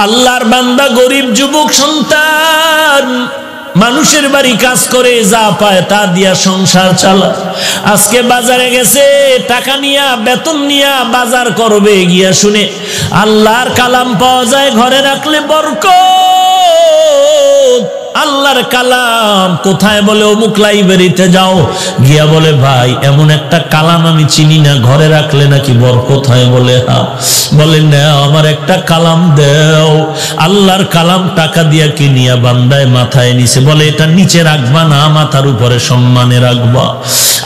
আল্লাহর বান্দা গরিব যুবক সন্তান মানুষের বাড়ি কাজ করে যা পায় তা দিয়া সংসার চালায়। আজকে বাজারে গেছে টাকা নিয়া বেতন নিয়া বাজার করবে, গিয়া শুনে আল্লাহর কালাম পাওয়া যায়, ঘরে রাখলে বরকত। আল্লাহর কালাম কোথায় বলে অমুক লাইব্রেরিতে যাও, গিয়া বলে ভাই এমন একটা কালাম আমি চিনি না, ঘরে রাখলে নাকি বরকত হয়। বলে হ্যাঁ। বলে না আমার একটা কালাম দেও। আল্লাহর কালাম টাকা দিয়া কিনিয়া বান্দায় মাথায় নিছে। বলে এটা নিচে রাখবা না, মাথার উপরে সম্মানে রাখবা।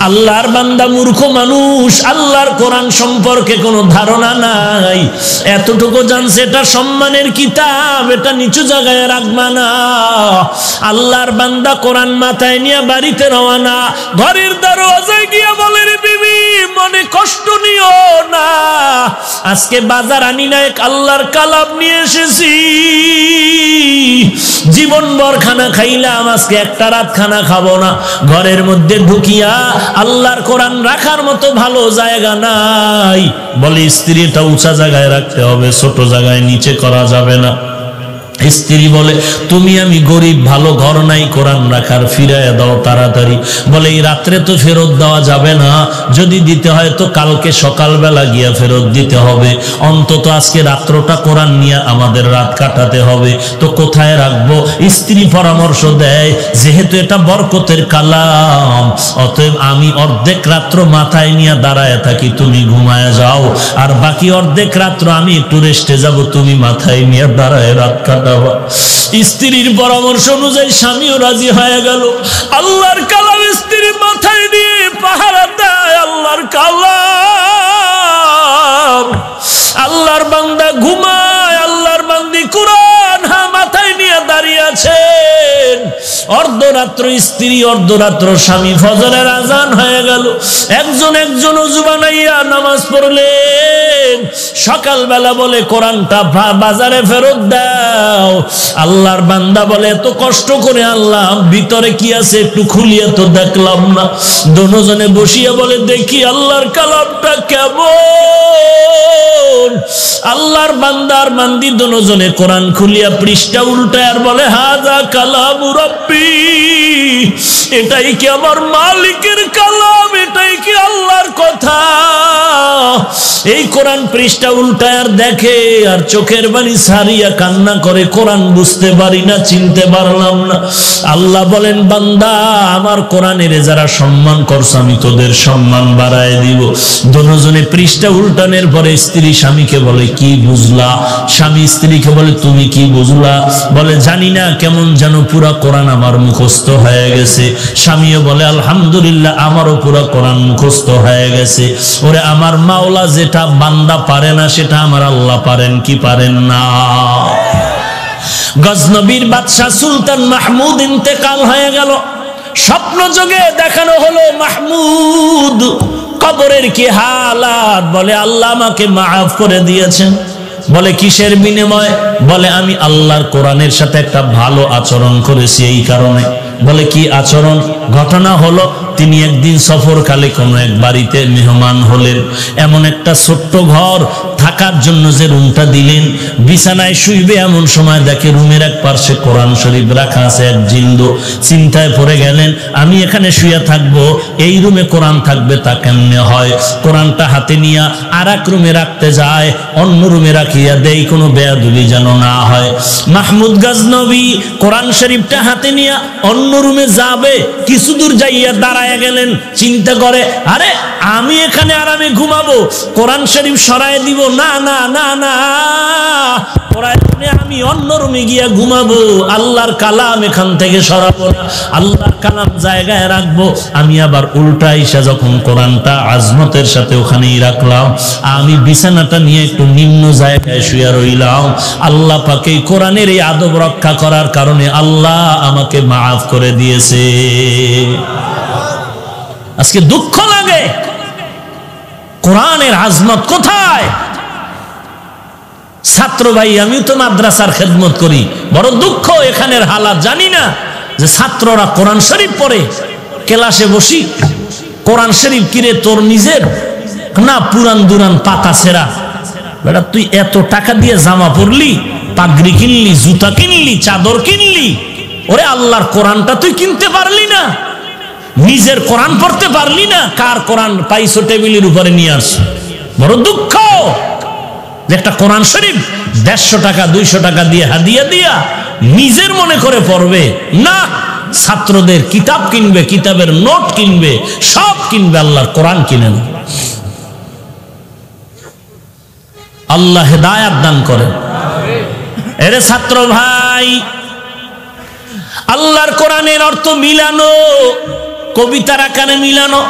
আল্লাহর বান্দা মূর্খ মানুষ, আল্লাহর কোরআন সম্পর্কে কোনো ধারণা নাই। এতটুকু জানছে এটা সম্মানের কিতাব, এটা নিচু জায়গায় রাখবা না। আল্লাহর বান্দা কোরআন মাথায় নিয়ে বাড়িতে রওনা। ঘরের দরজায় গিয়া বলে রে বিবি মনে কষ্ট নিও না, আজকে বাজার আনি না, আল্লাহর কালাম নিয়ে এসেছি। জীবনভর খানা খাইলাম, আজকে একটা রাত খানা খাবো না। ঘরের মধ্যে ঢুকিয়া আল্লাহর কোরআন রাখার মতো ভালো জায়গা নাই। বলে স্ত্রীটা উঁচা জায়গায় রাখতে হবে, ছোট জায়গায় নিচে করা যাবে না। স্ত্রী বলে তুমি আমি গরিব, ভালো ঘর নাই কোরআন রাখার, ফিরাইয়া দাও তাড়াতাড়ি। বলে এই রাত্রে তো ফেরত দেওয়া যাবে না, যদি দিতে হয় তো কালকে সকালবেলা গিয়া ফেরত দিতে হবে। অন্তত আজকে রাত্রটা কোরআন নিয়ে আমাদের রাত কাটাতে হবে, তো কোথায় রাখবো? স্ত্রী পরামর্শ দেয় যেহেতু এটা বরকতের কালাম, অতএব আমি অর্ধেক রাত্র মাথায় নিয়ে দাঁড়ায় থাকি, তুমি ঘুমায় যাও, আর বাকি অর্ধেক রাত্র আমি একটু রেস্টে যাব, তুমি মাথায় নিয়ে দাঁড়ায় রাত কাটা। স্ত্রীর পরামর্শ অনুযায়ী স্বামীও রাজি হয়ে গেল। আল্লাহর কালাম স্ত্রীর মাথায় নিয়ে পাহারা দেয়। আল্লাহর কালাম, আল্লাহর বান্দা ঘুমায়, আল্লাহর বান্দি কোরআন মাথায় নিয়ে দাঁড়িয়ে আছেন। অর্ধরাত্র স্ত্রী, অর্ধরাত্র স্বামী, ফজরের আজান হয়ে গেল। একজন একজন ওযু বানাইয়া নামাজ পড়লেন। সকালবেলা বলে কোরআনটা বাজারে ফেরত দাও। আল্লাহর বান্দা বলে এত কষ্ট করে আল্লাহ ভিতরে কি আছে একটু খুলিয়ে তো দেখলাম না। দুজনে বসিয়া বলে দেখি আল্লাহর কালামটা কেমন। আল্লাহর বান্দার বান্দি দুজনে কোরআন খুলিয়া পৃষ্ঠা উল্টায় আর বলে হাযা কালামু রাব্বি, এটাই কি আমার মালিকের কালাম, এটাই কি আল্লাহর কথা। এই কোরআন পৃষ্ঠা উল্টায় আর দেখে আর চোখের পানি ছাড়িয়া কান্না করে, কোরআন বুঝতে পারি না, চিনতে পারলাম না। আল্লাহ বলেন বান্দা আমার কোরআনের যারা সম্মান করছে আমি তোদের সম্মান বাড়ায় দিব। দুজনে পৃষ্ঠা উল্টানোর পরে স্ত্রী স্বামীকে বলে কি বুঝলা? স্বামী স্ত্রীকে বলে তুমি কি বুঝলা? বলে জানি না, কেমন যেন পুরা কোরআন আমার মুখস্থ হয়ে গেছে। স্বামীও বলে আলহামদুলিল্লাহ আমারও পুরা কোরআন মুখস্থ হয়ে গেছে। ওরে আমার মাওলা যেটা বান্দা পারে না সেটা আমার আল্লাহ পারেন কি পারেন না? গজনবীর বাদশাহ সুলতান মাহমুদ ইন্তেকাল হয়ে গেল। স্বপ্ন যোগে দেখানো হলো মাহমুদ কবরের কি হালাত। বলে আল্লাহ আমাকে মাফ করে দিয়েছেন। বলে কিসের বিনিময়ে? বলে আমি আল্লাহর কোরআনের সাথে একটা ভালো আচরণ করেছি এই কারণে। বলে কি আচরণ? ঘটনা হলো তিনি একদিন সফরকালে কোনো এক বাড়িতে মেহমান হলেন। এমন একটা ছোট্ট ঘর, থাকার জন্য যে রুমটা দিলেন, বিছানায় শুইবে এমন সময় দেখে রুমের এক পার্শ্বে কোরআন শরীফ রাখা আছে এক জিন্দ। চিন্তায় পড়ে গেলেন আমি এখানে শুয়ে থাকবো, এই রুমে কোরআন থাকবে তা কেমনে হয়? কোরআনটা হাতে নিয়ে আর এক রুমে রাখতে যায়, অন্য রুমে রাখিয়া দেই কোনো বেয়াদবি যেন না হয়। মাহমুদ গজনবী কোরআন শরীফটা হাতে নিয়ে অন্য রুমে যাবে, কিছু দূর যাইয়া দাঁড়ায় গেলেন। চিন্তা করে আরে আমি এখানে আর আমি ঘুমাবো, কোরআন শরীফ সরায় দিব না না না না, আমি অন্য রুমে গিয়া ঘুমাবো, আল্লাহর কালাম এখান থেকে সরাবো না, আল্লাহর কালাম জায়গায় রাখবো। আমি আবার উল্টা ইসা যখন কোরআনটা আজমতের সাথে ওখানেই রাখলাম, আমি বিছানাটা নিয়ে একটু নিম্ন জায়গায় শুয়ে রইলাম। আল্লাহ পাকে কোরআনের এই আদব রক্ষা করার কারণে আল্লাহ আমাকে মাফ করে দিয়েছে। আজকে দুঃখ লাগে কোরআনের আজমত কোথায়? ছাত্র ভাই আমিও তো মাদ্রাসার খেদমত করি, বড় দুঃখ এখানের হালাত জানি না যে ছাত্ররা কোরআন শরীফ পড়ে। ক্লাসে বসি, কোরআন শরীফ কিরে তোর নিজের না পুরান দুরান পাতা ছেঁড়া? বেটা তুই এত টাকা দিয়ে জামা পরলি, পাগড়ি কিনলি, জুতা কিনলি, চাদর কিনলি, ওরে আল্লাহর কোরআনটা তুই কিনতে পারলি না, নিজের কোরআন পড়তে পারলি না, কার কোরআন পাইছো টেবিলের উপরে নিয়ে আসছো। বড় দুঃখ যে একটা কোরআন শরীফ 150 টাকা 200 টাকা দিয়ে হাদিয়া দিয়া নিজের মনে করে পড়বে না, ছাত্রদের কিতাব কিনবে, কিতাবের নোট কিনবে, সব কিনবে, আল্লাহর কোরআন কিনে না। আল্লাহ হেদায়াত দান করেন। এরে ছাত্র ভাই, আল্লাহর কোরআনের অর্থ মিলানো, কবিতার আকারে মিলানো,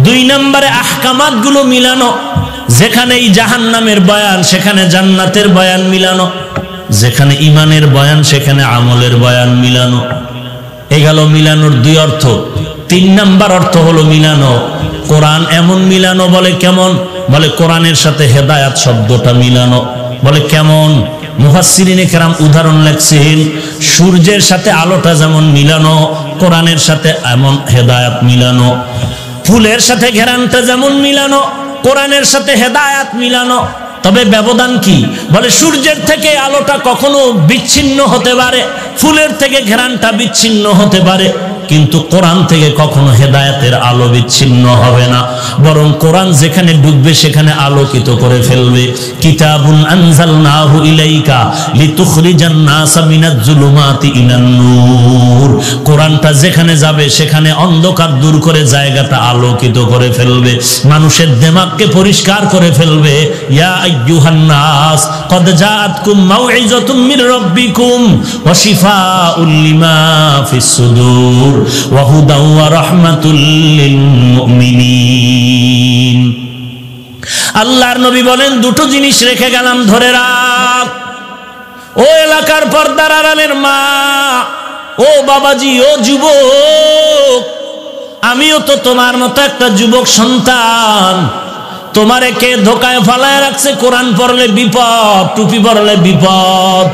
2 নম্বরে আহকামাত গুলো মিলানো, যেখানে জাহান্নামের বয়ান সেখানে জান্নাতের বয়ান মিলানো, যেখানে ইমানের বয়ান সেখানে আমলের বয়ান মিলানো। এ গেল মিলানোর 2 অর্থ। 3 নাম্বার অর্থ হলো মিলানো, কোরআন এমন মিলানো। বলে কেমন? বলে কোরআনের সাথে হেদায়াত শব্দটা মিলানো। বলে কেমন? মুফাসসিরিনে কেরাম উদাহরণ লেখছেন, সূর্যের সাথে আলোটা যেমন মিলানো, কোরআনের সাথে এমন হেদায়াত মিলানো। ফুলের সাথে ঘেরানটা যেমন মিলানো, কোরআনের সাথে হেদায়াত মিলানো। তবে ব্যবধান কি? বলে সূর্যের থেকে আলোটা কখনো বিচ্ছিন্ন হতে পারে, ফুলের থেকে ঘেরানটা বিচ্ছিন্ন হতে পারে, কিন্তু কোরআন থেকে কখনো হেদায়েতের আলো বিচ্ছিন্ন হবে না, বরং কোরআন যেখানে ডুববে সেখানে আলোকিত করে ফেলবে। কিতাবুন আনজালনাহু ইলাইকা লিতুখরিজান নাসা মিনাজ যুলুমাতি ইলান নূর। কোরআনটা যেখানে যাবে সেখানে অন্ধকার দূর করে জায়গাটা আলোকিত করে ফেলবে, মানুষের দিমাগকে পরিষ্কার করে ফেলবে। ইয়া আইয়ুহান নাস ক্বাদ জাআতকুম মাউইযাতুম মির রাব্বিকুম ওয়া শিফাউল লিমা ফিস সুদূর ওয়া হুদাও ওয়া রাহমাতুল লিল মুমিনিন। আল্লাহর নবী বলেন, 2টো জিনিস রেখে গেলাম, ধরে রাখ। ও এলাকার পর্দার আড়ালের মা, ও বাবাজি, ও যুবক, আমিও তো তোমার মতো একটা যুবক সন্তান। তোমারে কে ধোকায় ফালায় রাখছে? কোরআন পড়লে বিপদ, টুপি পড়লে বিপদ।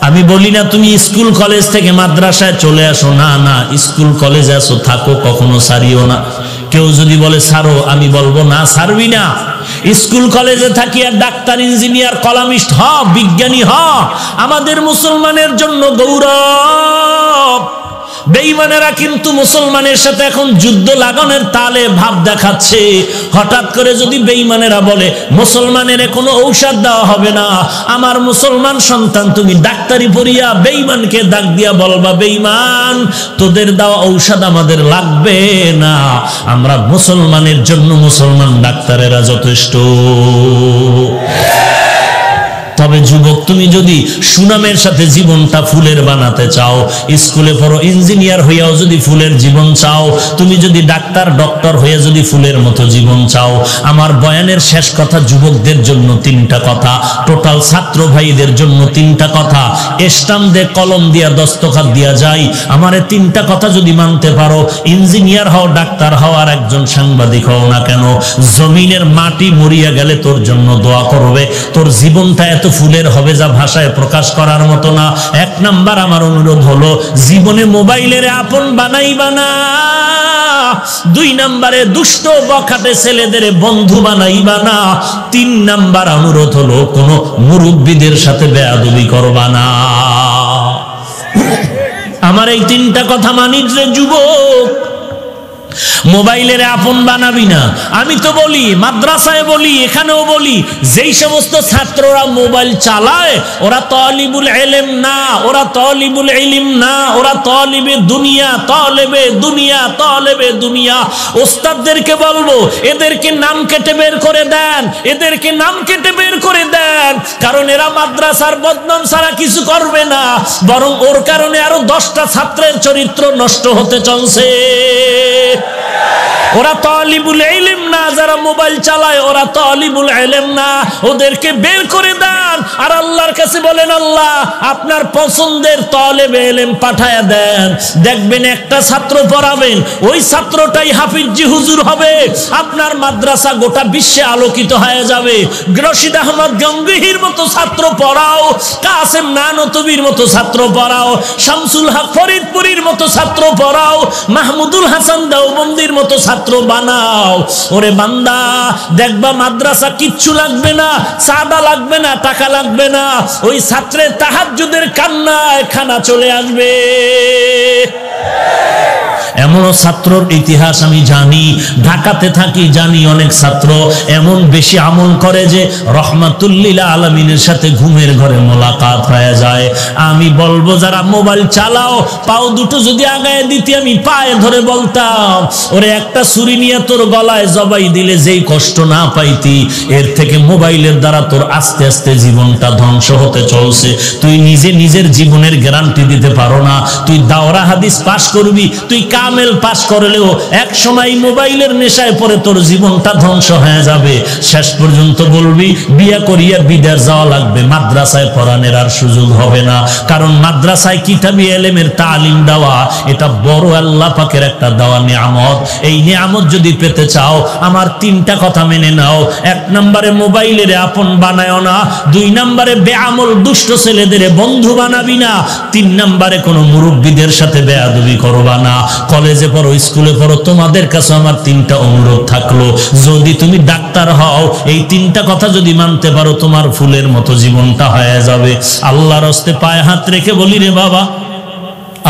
আমি বলি না তুমি স্কুল কলেজ থেকে মাদ্রাসায় চলে আসো, না না, স্কুল কলেজে আসো, থাকো, কখনো ছাড়িও না। কেউ যদি বলে ছাড়ো, আমি বলবো না, ছাড়বি না। স্কুল কলেজে থাকি আর ডাক্তার, ইঞ্জিনিয়ার, কলামিস্ট হ, বিজ্ঞানী হ, আমাদের মুসলমানের জন্য গৌরব। বেঈমানেরা কিন্তু মুসলমানের সাথে এখন যুদ্ধ লাগানোর তালে ভাব দেখাচ্ছে। হঠাৎ করে যদি বেঈমানেরা বলে মুসলমানের কোনো ঔষধ দেওয়া হবে না, আমার মুসলমান সন্তান তুমি ডাক্তারি পড়িয়া বেঈমানকে ডাক দিয়া বলবা, বেঈমান তোদের দেওয়া ঔষধ আমাদের লাগবে না, আমরা মুসলমানের জন্য মুসলমান ডাক্তারেরা যথেষ্ট। তবে যুবক, তুমি যদি সুনামের সাথে জীবনটা ফুলের বানাতে চাও, স্কুলে পড়ো, ইঞ্জিনিয়ার হইয়াও যদি ফুলের জীবন চাও, তুমি যদি ডাক্তার ডক্টর হয়ে যদি ফুলের মতো জীবন চাও, আমার বয়ানের শেষ কথা যুবকদের জন্য 3টা কথা, টোটাল ছাত্র ভাইদের জন্য 3টা কথা, স্টাম্প দিয়ে কলম দিয়া দস্তখত দিয়া যায়। আমারে 3টা কথা যদি মানতে পারো, ইঞ্জিনিয়ার হও, ডাক্তার হও, আর একজন সাংবাদিক হও না কেন, জমিনের মাটি মরিয়া গেলে তোর জন্য দোয়া করবে। তোর জীবনটা এত ফুলের হবে যা ভাষায় প্রকাশ করার মতো না। 1 নাম্বার আমার অনুরোধ হলো, জীবনে মোবাইলের আপন বানাইবা না। 2 নাম্বারে দুষ্ট বখাটে ছেলেদের বন্ধু বানাইবা না। 3 নাম্বার অনুরোধ হলো, কোন মুরব্বীদের সাথে বেয়াদবি করবা না। আমার এই 3টা কথা মানিস রে যুবক। মোবাইলের আপন বানাবি না। আমি তো বলি, মাদ্রাসায় বলি, এখানেও বলি, যেই সমস্ত ছাত্ররা মোবাইল চালায় ওরা তালিবুল ইলম না, ওরা তালিবুল ইলম না, ওরা তালিবে দুনিয়া, তালেবে দুনিয়া, তালেবে দুনিয়া। ওস্তাদদেরকে বলবো, এদেরকে নাম কেটে বের করে দেন, এদেরকে নাম কেটে বের করে দেন, কারণ এরা মাদ্রাসার বদনাম ছাড়া কিছু করবে না, বরং ওর কারণে আরো 10টা ছাত্রের চরিত্র নষ্ট হতে চলছে। ওরা তালিবুল ইলম না, যারা মোবাইল চালায় ওরা তালিবুল ইলম না, ওদেরকে বের করে দেন। আর আল্লাহর কাছে বলেন, আল্লাহ আপনার পছন্দের তালেবে ইলম পাঠায়া দেন। দেখবেন একটা ছাত্র পড়াবেন, ওই ছাত্রটাই হাফিজি হুজুর হবে, আপনার মাদ্রাসা গোটা বিশ্বে আলোকিত হয়ে যাবে। রশিদ আহমদ গঙ্গোহীর মতো ছাত্র পড়াও, কাসেম নানতবির মতো ছাত্র পড়াও, শামসুল হক ফরিদপুরীর মতো ছাত্র পড়াও, মাহমুদুল হাসান দেওবন্দির মতো ছাত্র ছাত্র বানাও। ওরে বান্দা, দেখবা মাদ্রাসা কিচ্ছু লাগবে না, চাঁদা লাগবে না, টাকা লাগবে না, ওই ছাত্রের তাহাজ্জুদের কান্নায় খানা চলে আসবে। এমনও ছাত্রর ইতিহাস আমি জানি, ঢাকাতে থাকি, জানি অনেক ছাত্র এমন বেশি আমল করে যে রহমাতুল্লিল আলামিনের সাথে ঘুমের ঘরে মোলাকাত হয়ে যায়। আমি বলবো যারা মোবাইল চালাও, পাও দুটো যদি আগায় দিতে আমি পায়ে ধরে বলতাম, ওরে একটা ছুরি নিয়ে তোর গলায় জবাই দিলে যেই কষ্ট না পাইতি, এর থেকে মোবাইলের দ্বারা তোর আস্তে আস্তে জীবনটা ধ্বংস হতে চলছে। তুই নিজে নিজের জীবনের গ্যারান্টি দিতে পারো না। তুই দাওরা হাদিস পাশ করবি, তুই কামেল পাস করলেও এক সময় মোবাইলের নেশায় পড়ে তোর জীবনটা ধ্বংস হয়ে যাবে। শেষ পর্যন্ত বলবি বিয়া করিয়া বিদেশ যাওয়া লাগবে, মাদ্রাসায় পড়ানোর আর সুযোগ হবে না। কারণ মাদ্রাসায় কিতাবি ইলমের তালিম দেওয়া এটা বড় আল্লাহ পাকের একটা দেওয়া নিয়ামত। এই নিয়ামত যদি পেতে চাও আমার তিনটা কথা মেনে নাও। এক নম্বরে মোবাইলের আপন বানায় না, দুই নম্বরে বেআমল দুষ্ট ছেলেদের বন্ধু বানাবি না, তিন নম্বরে কোনো মুরব্বীদের সাথে বেয়াদবি করবা না। কলেজে পড়ো, স্কুলে পড়ো, তোমাদের কাছে আমার তিনটা অনুরোধ থাকলো, যদি তুমি ডাক্তার হও এই তিনটা কথা যদি মানতে পারো তোমার ফুলের মতো জীবনটা হয়ে যাবে। আল্লাহর হস্তে পায়ে হাত রেখে বলি রে বাবা,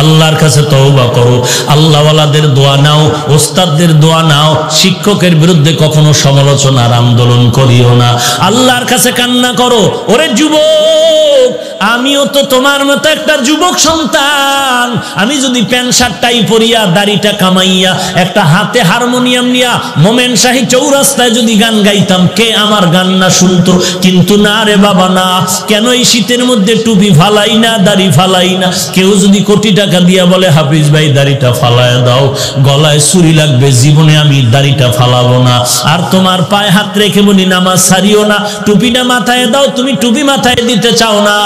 আল্লাহর কাছে তওবা করো, আল্লাহওয়ালাদের দোয়া নাও, ওস্তাদদের দোয়া নাও, শিক্ষকের বিরুদ্ধে কখনো সমালোচনার আন্দোলন করিও না, আল্লাহর কাছে কান্না করো। ওরে যুবক, আমিও তো তোমার মতো একটা যুবক সন্তান। আমি যদি প্যান্ট শার্ট টাই পরিয়া দাড়িটা কামাইয়া একটা হাতে হারমোনিয়াম নিয়া মোমেন শাহী চৌরাস্তায় যদি গান গাইতাম, কে আমার গান না শুনতো? কিন্তু না রে বাবা না। কেন এই শীতের মধ্যে টুপি ফালাই না, দাড়ি ফালাই না? কেউ যদি কোটি টাকা দিয়া বলে হাফিজ ভাই দাড়িটা ফালায় দাও, গলায় ছুরি লাগবে, জীবনে আমি দাড়িটা ফালাবো না। আর তোমার পায়ে হাত রেখে বলি নামাজ ছাড়িও না, টুপিটা মাথায় দাও, তুমি টুপি মাথায় দিতে চাও না।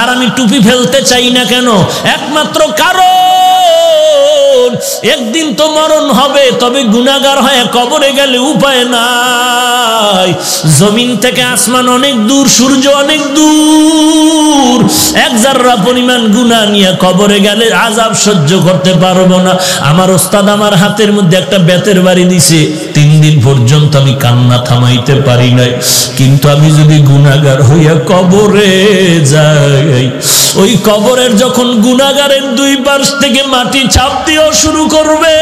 আর আমি টুপি ফেলতে চাই না কেন? একমাত্র কারণ একদিন তো মরণ হবে, তবে গুনাহগার হয়ে কবরে গেলে উপায় নাই। জমিন থেকে আসমান অনেক দূর, সূর্য অনেক দূর, এক জাররা পরিমাণ গুনাহ নিয়ে কবরে গেলে আযাব সহ্য করতে পারবো না। আমার ওস্তাদ আমার হাতের মধ্যে একটা বেতের বাড়ি দিছে, 3 দিন পর্যন্ত আমি কান্না থামাইতে পারি নাই। কিন্তু আমি যদি গুনাহগার হইয়া কবরে যাই, ওই কবরের যখন গুনাহগারের দুই পাশ থেকে মাটি চাপ দিয়েও শুরু করবে,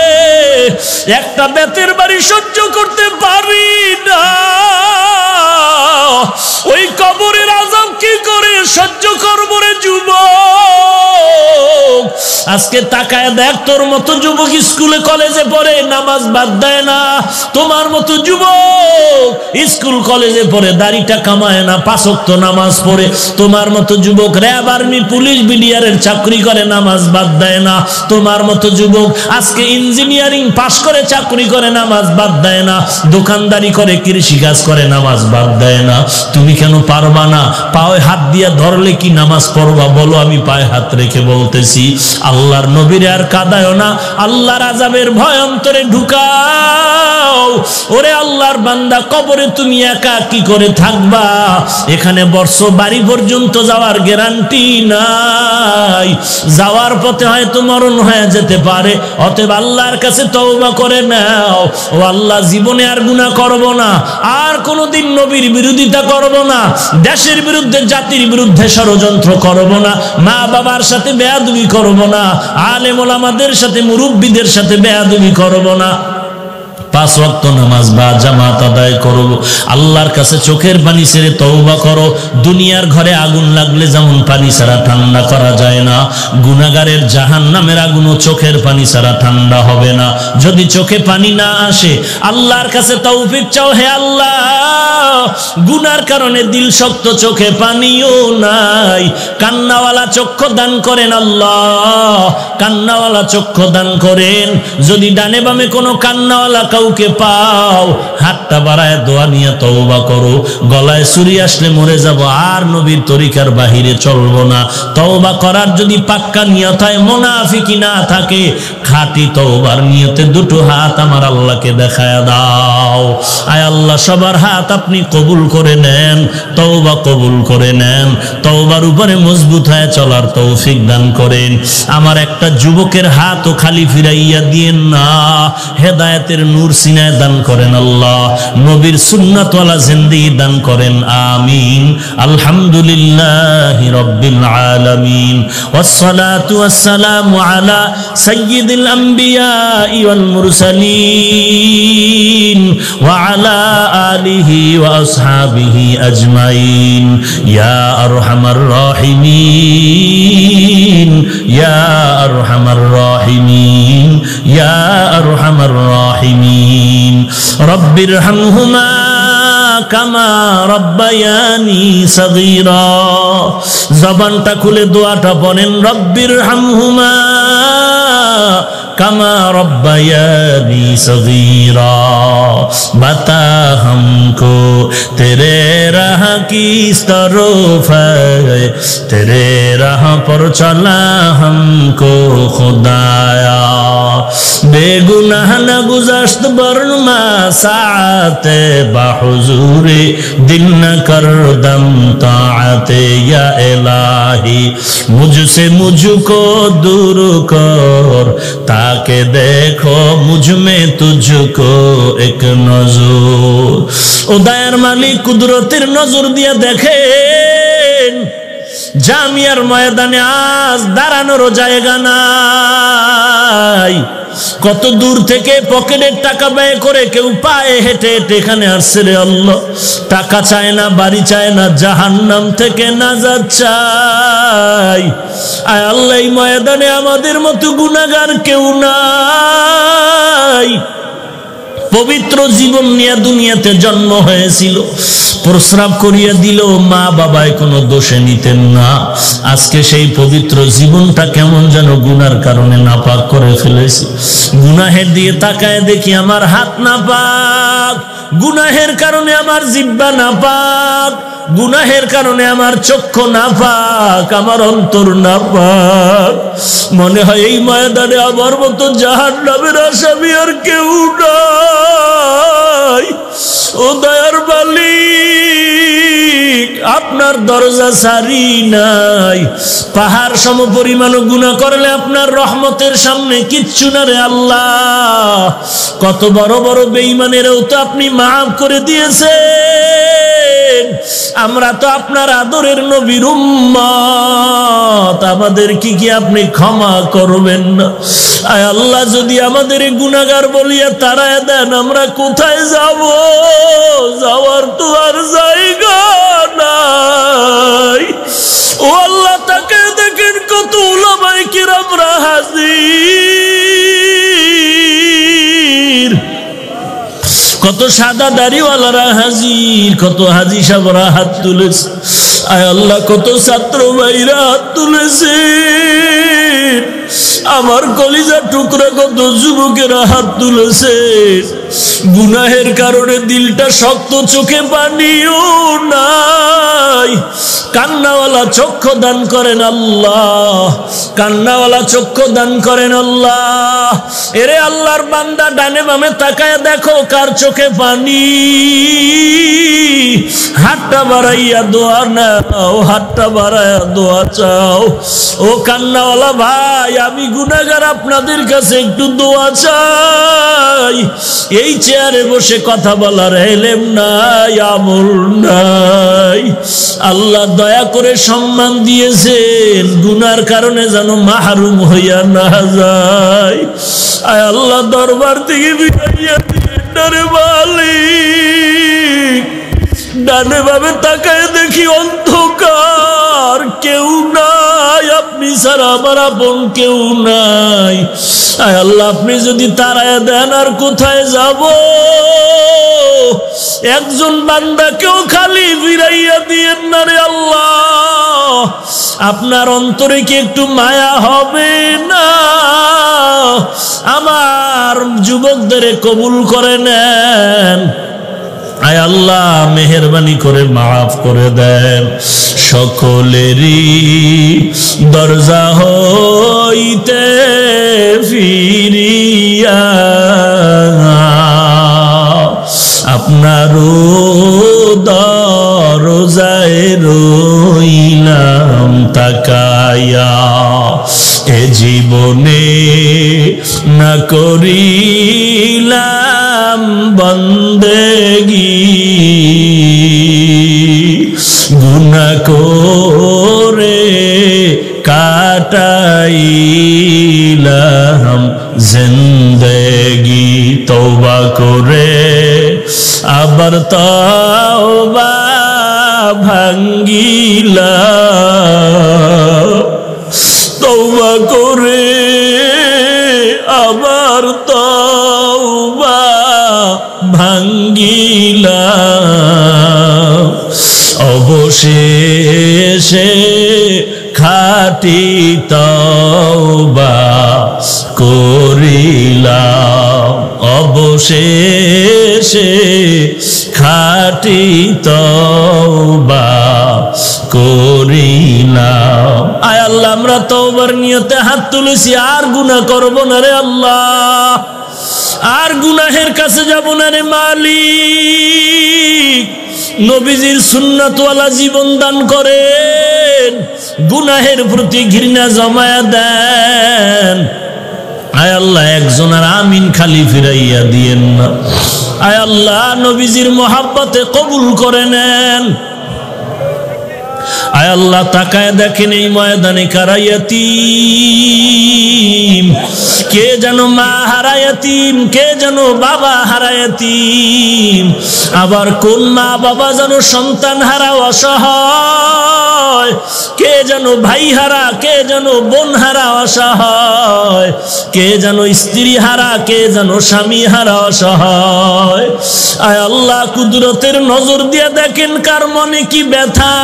একটা বেতের বাড়ি সহ্য করতে পারি না। ওই কবরের আযাব কি করে সহ্য করবো রে যুবক? আজকে তাকায় দেখ, তোর মতো যুবক স্কুলে কলেজে পড়ে, নামাজ বাদ দেয় না। তোমার মতো যুবক স্কুল কলেজে পড়ে, দাড়িটা কামায় না, 5 ওয়াক্ত নামাজ পড়ে। তোমার মতো যুবক র‍্যাব, আর্মি, পুলিশ, বিডিআরের চাকরি করে, নামাজ বাদ দেয় না। তোমার মতো যুবক আজকে ইঞ্জিনিয়ারিং পাশ করে চাকরি করে, নামাজ বাদ দেয় না। দোকানদারি করে, কৃষি কাজ করে, নামাজ বাদ দেয় না। তুমি কেন পারবা না? পায়ে হাত দিয়া ধরলে কি নামাজ পড়বা? বলো, আমি পায়ে হাত রেখে বলতেছি, আল্লাহর নবীরে আর কাঁদায়ও না, আল্লাহর আযাবের ভয় অন্তরে ঢুকাও। ওরে আল্লাহর বান্দা, কবরে তুমি একা কি করে থাকবা? এখানে বর্ষ বাড়ি পর্যন্ত যাওয়ার গ্যারান্টি নাই, যাওয়ার পথে হয়তো মরণ হয়ে যেতে পারে। অতএব আল্লাহর কাছে তওবা করে নাও, ও আল্লাহ জীবনে আর গুনাহ করব না, আর কোনোদিন নবীর বিরোধিতা করব না, দেশের বিরুদ্ধে, জাতির বিরুদ্ধে ষড়যন্ত্র করব না, মা বাবার সাথে বেয়াদবি করব না, আলেম ওলামাদের সাথে, মুরব্বীদের সাথে বেয়াদবি করব না। 5 ওয়াক্ত নামাজ বা জামাত আদায় করব। আল্লাহর কাছে চোখের পানি ছেড়ে তওবা করো। দুনিয়ার ঘরে আগুন লাগলে যেমন পানি ছাড়া ঠান্ডা করা যায় না, গুনাহগারের জাহান্নামের আগুনও চোখের পানি ছাড়া ঠান্ডা হবে না। যদি চোখে পানি না আসে, আল্লাহর কাছে তৌফিক চাও, হে আল্লাহ, গুনার কারণে দিল শক্ত, চোখে পানিও নাই, কান্নাওয়ালা চক্ষু দান করেন আল্লাহ, কান্নাওয়ালা চক্ষু দান করেন। যদি ডানে বামে কোনো কান্নাওয়ালা কাউকে পাও, হাতটা বাড়ায় দোয়া নিয়ে তওবা করো। গলায় ছুরি আসলে মরে যাব, আর নবীর তরিকার বাহিরে চলবো না। তওবা করার যদি পাক্কা নিয়ত হয়, মুনাফিকি না থাকে, খাঁটি তওবার নিয়তে দুটো হাত আমার আল্লাহকে দেখায় দাও। আয় আল্লাহ, সবার হাত আপনি কবুল করে নেন, তওবা কবুল করে নেন, তওবার উপরে মজবুত হয়ে চলার তৌফিক দান করেন। আমার একটা যুবকের হাতও খালি ফিরাইয়া দিয়েন না, হেদায়েতের নূর সিনায় দান করেন আল্লাহ, নবীর সুন্নাতওয়ালা জিন্দেগি দান করেন, আমিন। আলহামদুলিল্লাহি রাব্বিল আলামিন, ওয়াসসালাতু ওয়াসসালামু আলা সাইয়্যিদিল আম্বিয়া ওয়াল মুরসালিন ওয়া আলা আলিহি ওয়া আসহাবিহি আজমাইন, ইয়া আরহামার রাহিমিন, ইয়া আরহামার রাহিমিন, ইয়া আরহামার রাহিমিন। রব্বিরহামহুমা কামা রব্বায়ানি সগীরা। জবানটা খুলে দোয়াটা পড়েন, রব্বিরহামহুমা কামা রব্বায়ানি সগীরা। বাতা हमको तेरे राह की तरफ है, तेरे राह पर चला हमको खुदाया। बेगुनाह न गुज़श्त बरनमा साते बाहुजूरे, दिल न कर दम ताअते या इलाही। मुझसे मुझको दूर कर ताके देखो मुझ में तुझको एक नजर। ও দয়ার মালিক, কুদরতের নজর দিয়ে দেখেন, জামিয়ার ময়দানে আজ দাঁড়ানোর জায়গা নাই। কত দূর থেকে পকেটের টাকা ব্যয় করে কেউ পায়ে হেঁটে হেঁটে এখানে আসছে রে আল্লাহ। টাকা চায় না, বাড়ি চায় না, জাহান্নাম থেকে নাজাত চাই। আয় আল্লাহ, এই ময়দানে আমাদের মতো গুনাহগার কেউ নাই। পবিত্র জীবন নিয়ে দুনিয়াতে জন্ম হয়েছিল, প্রস্রাব করিয়া দিল, মা বাবায় কোনো দোষে নিতেন না। আজকে সেই পবিত্র জীবনটা কেমন যেন গুনার কারণে নাপাক করে ফেলেছি। গুনাহের দিয়ে তাকায় দেখি আমার হাত নাপাক, গুনাহের কারণে আমার জিহ্বা নাপাক, গুনাহের কারণে আমার চক্ষু নাপাক, আমার অন্তর নাপাক। মনে হয় এই ময়দানে আমার মতো জাহান্নামের আসামি আর কেউ নাই। ও দয়ার মালিক, আপনার দরজা সারি নাই। পাহাড় সম পরিমাণ গুনাহ করলে আপনার রহমতের সামনে কিচ্ছু না রে আল্লাহ। কত বড় বড় বেঈমানেরও তো আপনি মাফ করে দিয়েছেন। আমরা তো আপনার আদরের নবীর উম্মত, আমাদের কি আপনি ক্ষমা করবেন না? আয় আল্লাহ, যদি আমাদের গুনাহগার বলিয়া তাড়ায় দেন, আমরা কোথায় যাব? যাওয়ার তো আর জায়গা নাই। ও আল্লাহ, তাকে দেখেন কত উলামায়ে কিরামরা হাজির, কত সাদা দাড়িওয়ালারা হাজির, কত হাজি সাহেবরা হাত তুলেছে। আয় আল্লাহ, কত ছাত্র ভাইরা হাত তুলেছে। আমার কলিজার টুকরা কত যুবকেরা হাত তুলেছে। গুনাহের কারণে দিলটা শক্ত, চোখে পানিও নাই। কান্নাওয়ালা চক্ষু দান করেন আল্লাহ, কান্নাওয়ালা চক্ষু দান করেন আল্লাহ। এরে আল্লাহর বান্দা, ডানে বামে তাকায় দেখো কার চোখে পানি। হাতটা বাড়াইয়া দোয়া নাও, হাতটা বাড়াইয়া দোয়া চাও। ও কান্নাওয়ালা ভাই, আমি গুনাহগার, আপনাদের কাছে একটু দোয়া চাই। এই চেয়ারে বসে কথা বলার এলেম নাই, আমল নাই। আল্লাহ দয়া করে সম্মান দিয়েছেন, গুনার কারণে যেন মাহরুম হইয়া না যায়। আয় আল্লাহ, দরবার থেকে বিদাইয়া দিয়ে ডানে মালিক, ডানে ভাবে তাকায় দেখি অন্ধকার, কেউ নাই, আপনি ছাড়া আমার আপন কেউ নাই। আয় আল্লাহ, আপনি যদি তাড়ায় দেন আর কোথায় যাব? একজন বান্দাকেও খালি ফিরাইয়া দিয়েন না রে আল্লাহ। আপনার অন্তরে কি একটু মায়া হবে না? আমার যুবকদের কবুল করে নেন। আয় আল্লাহ, মেহেরবানি করে মাফ করে দেন। সকলেরই দরজা হইতে ফিরিয়া আপনারও দরজায় রইলাম তাকা। কাটাইয়া এ জীবনে না করিলাম বন্দেগী গুনাহ করে কাটাইলাম জিন্দেগি তওবা করে আবার তওবা ভাঙ্গিলাম তওবা করে আবার তওবা ভাঙ্গিলাম অবশেষে খাঁটি তওবা করিলাম অবশেষে খাঁটি তওবা করিলাম আয় আল্লাহ আমরা তওবার নিয়তে হাত তুলেছি আর গুনাহ করব না রে আল্লাহ আর গুনাহের কাছে যাব না রে মালিক নবীজির সুন্নাতওয়ালা জীবন দান করেন গুনাহের প্রতি ঘৃণা জমায়া দেন আয় আল্লাহ একজন আর আমিন খালি ফিরাইয়া দিয়েন না আয় আল্লাহ নবীজির মোহাব্বতে কবুল করে নেন আয় আল্লাহ তাকায় দেখেন এই ময়দানে কারা ইয়াতীম কে যেন মা হারা ইয়াতীম কে যেন বাবা হারা ইয়াতীম আবার কোন মা বাবা যেন সন্তান হারা অসহায় কে যেন ভাই হারা কে যেন বোন হারা অসহায় কে যেন স্ত্রী হারা কে যেন স্বামী হারা অসহায় আয় আল্লাহ কুদরতের নজর দিয়ে দেখেন কার মনে কি ব্যথা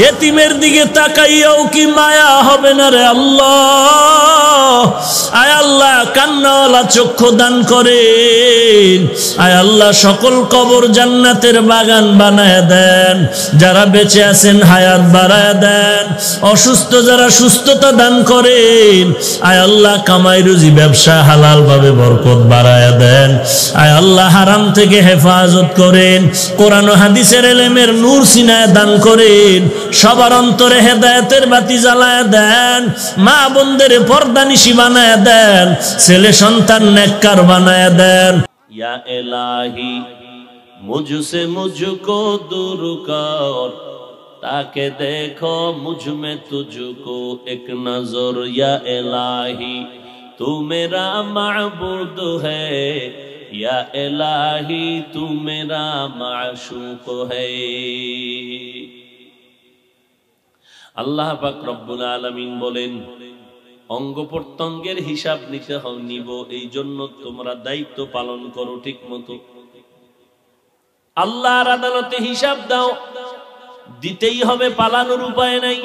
এতিমের দিকে তাকাইয়াও কি মায়া হবে না রে আল্লাহ আয় আল্লাহ কান্নাওয়ালা চক্ষু দান করেন আয় আল্লাহ সকল কবর জান্নাতের বাগান বানায় দেন যারা বেঁচে আছেন হায়াত বাড়ায় দেন অসুস্থ যারা সুস্থতা দান করেন আয় আল্লাহ কামাই রুজি ব্যবসা হালাল ভাবে বরকত বাড়ায় দেন আয় আল্লাহ হারাম থেকে হেফাজত করেন কোরআন ও হাদিসের ইলমের নূর সিনায় দান করেন সবার অন্তরে হেদায়েতের বাতি জ্বালায় দেন মা বোনদের পর্দানিশী বানায় দেন ছেলে সন্তান নেককার বানায় দেন ইয়া ইলাহি মুঝসে মুঝকো दूर कर ताके देखो मुझ में तुझको एक नजर या इलाही तू मेरा माबूद है या इलाही तू मेरा माशूक है আল্লাহ পাক রব্বুল আলামিন বলেন অঙ্গ প্রত্যঙ্গের হিসাব নিতে নিব এই জন্য তোমরা দায়িত্ব পালন করো ঠিকমতো আল্লাহর আদালতে হিসাব দাও দিতেই হবে পালানোর উপায় নাই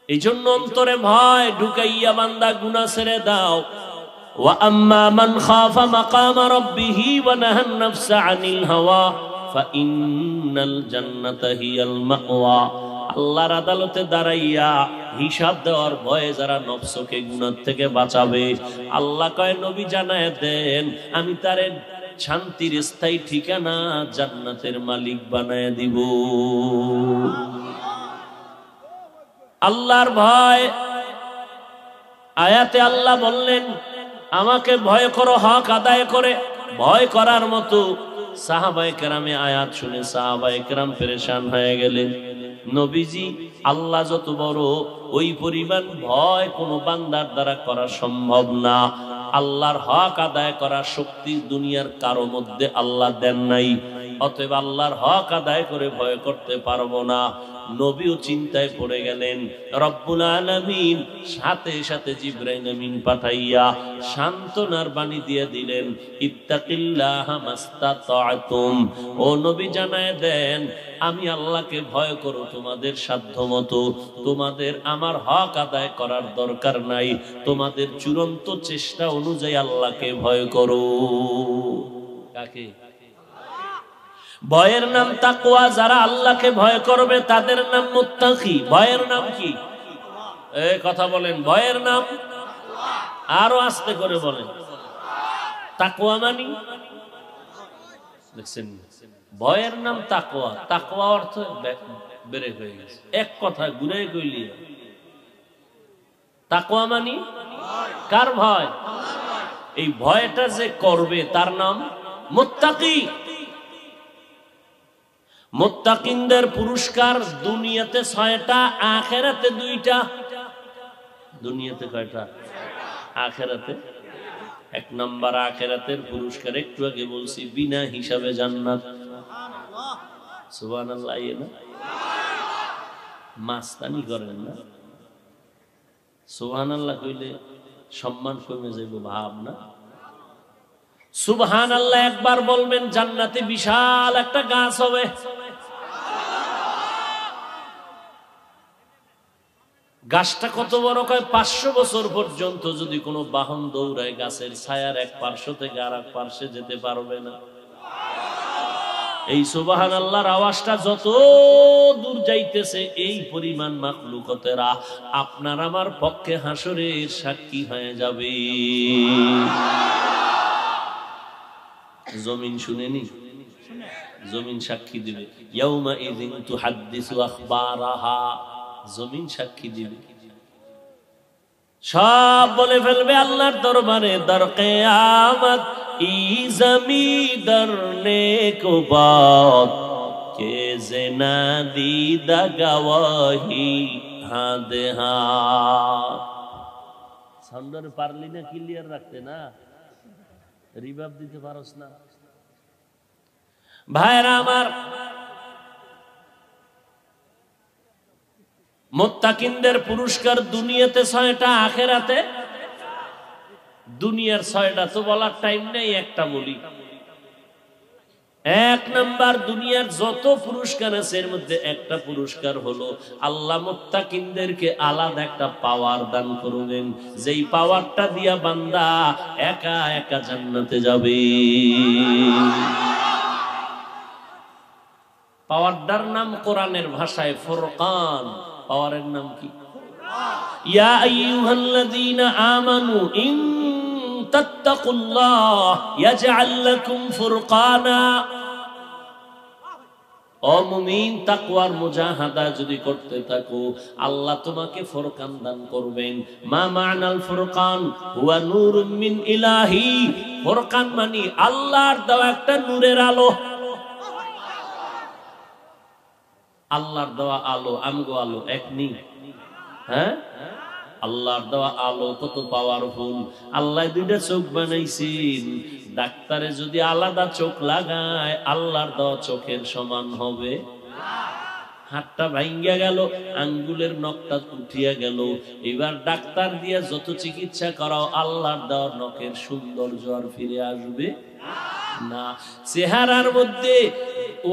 এই জন্য অন্তরে ভয় ঢুকাইয়া বান্দা গুনাহ ছেড়ে দাও ওয়া আম্মা মান খাফা মাকাম রাব্বিহি ওয়া নাহান নাফসা আনিল হাওয়া ফা ইন্নাল জান্নাতা হিয়াল মাওয়া আল্লাহর আদালতে দাঁড়াইয়া হিসাব দেওয়ার ভয়ে যারা নফসকে গুনাহ থেকে বাঁচাবে আল্লাহ কয় নবী জানায় দেন আমি তারে শান্তির স্থায়ী ঠিকানা জান্নাতের মালিক বানায় দিব আল্লাহর ভয় আয়াতে আল্লাহ বললেন আমাকে ভয় করো হক আদায় করে ভয় করার মতো সাহাবায়ে কেরামে আয়াত শুনে সাহাবায়ে কেরাম পেরেশান হয়ে গেলেন নবীজি আল্লাহ যত বড় ওই পরিমাণ ভয় কোনো বান্দার দ্বারা করা সম্ভব না আল্লাহর হক আদায় করার শক্তি দুনিয়ার কারো মধ্যে আল্লাহ দেন নাই অতএব আল্লাহর হক আদায় করে ভয় করতে পারবো না নবীও চিন্তায় পড়ে গেলেন রব্বুল আলামিন সাথে সাথে জিবরাইল আমিন পাঠাইয়া সান্ত্বনার বাণী দিয়ে দিলেন ইত্তাকিল্লাহ মাস্তাতাতুম ও নবী জানায় দেন আমি আল্লাহকে ভয় করো তোমাদের সাধ্যমতো তোমাদের আমার হক আদায় করার দরকার নাই তোমাদের চূড়ান্ত চেষ্টা অনুযায়ী আল্লাহকে ভয় করো কাকে ভয়ের নাম তাকওয়া যারা আল্লাহকে ভয় করবে তাদের নাম মুত্তাকি ভয়ের নাম কি এই কথা বলেন ভয়ের নাম আরো আস্তে করে বলেন তাকওয়া মানে দেখছেন ভয়ের নাম তাকওয়া তাকওয়া অর্থ ব্রেক হয়ে গেছে। এক কথা ঘুরে কইলি তাকওয়া মানি কার ভয়? এই ভয়টা যে করবে তার নাম মুত্তাকি। মুত্তাকিনদের পুরস্কার দুনিয়াতে 6টা, আখিরাতে 2টা। দুনিয়াতে কয়টা? আখিরাতে 1 নাম্বার। আখিরাতের পুরস্কার একটু আগে বলছি, বিনা হিসাবে জান্নাত। সুবহানাল্লাহ। না মাস্তানি করেন না, সুবহানাল্লাহ কইলে সম্মান কমে যাইব ভাব না। সুবহানাল্লাহ একবার বলবেন, জান্নাতে বিশাল একটা গাছ হবে। গাছটা কত বড়? কয় 500 বছর পর্যন্ত যদি কোনো বাহন দৌড়ায় গাছের ছায়ার এক পার্শ্ব থেকে আর এক পার্শ্বে যেতে পারবে না। এই সুবহানাল্লাহর আওয়াজটা যত দূর যাইতেছে, এই পরিমাণ মাখলুকতেরা আপনার আমার পক্ষে হাসরের সাক্ষী হয়ে যাবে। জমিন শুনেনি? জমিন সাক্ষী দিবে। ইয়াউমা ইযিন তুহাদ্দিসু আখবারাহা। জমিন সাক্ষী দিবে, সব বলে ফেলবে আল্লাহর দরবারে। দর কিয়ামত ই জমিদার নেকো বাত কে জেনা দিদা গওয়াহি হাদ হাত। সাউন্ডার পারলি না ক্লিয়ার রাখতে? না রিভাব দিতে পারোস না? ভাইরা আমার, মুত্তাকিনদের পুরস্কার দুনিয়াতে 6টা, আখিরাতে। দুনিয়ার 6টা তো বলার টাইম নেই, একটা বলি। 1 নাম্বার, দুনিয়ার যত পুরস্কার আছে এর মধ্যে একটা পুরস্কার হলো আল্লাহ মুত্তাকিনদেরকে আলাদা একটা পাওয়ার দান করবেন, যেই পাওয়ারটা দিয়া বান্দা একা একা জান্নাতে যাবে। পাওয়ারটার নাম কোরআনের ভাষায় ফুরকান। পাওয়ারের নাম কি? ইয়া আইয়ুহাল্লাযীনা আমানু ইন তাত্তাকুল্লাহ ইয়াজআল লাকুম ফুরকানা। ও মুমিন, তাকওয়ার মুজাহাদা যদি করতে থাকো, আল্লাহ তোমাকে ফুরকান দান করবেন। মা মা'নাল ফুরকান হুয়া নূরুম মিন ইলাহি। ফুরকান মানে আল্লাহর দেওয়া একটা নূরের আলো। আল্লাহর দেওয়া আলো, আমগো আলো এক নি? হ্যাঁ, আল্লাহর দেওয়া আলো কত পাওয়ারফুল। আল্লাহ 2টা চোখ বানাইছেন। ডাক্তারে যদি আলাদা চোখ লাগায়, আল্লাহর দেওয়া চোখের সমান হবে? হাতটা ভাঙ্গিয়া গেল, আঙ্গুলের নখটা উঠিয়া গেল, এবার ডাক্তার দিয়া যত চিকিৎসা করাও, আল্লাহর দেওয়া নখের সৌন্দর্য আর ফিরে আসবে না। চেহারার মধ্যে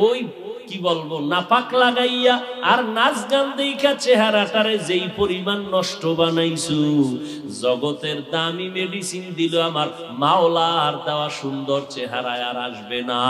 ওই কি বলবো নাপাক লাগাইয়া আর নাচ গান দেখা চেহারাটারে যেই পরিমাণ নষ্ট বানাইছু, জগতের দামি মেডিসিন দিল আমার মাওলার দেওয়া সুন্দর চেহারায় আর আসবে না।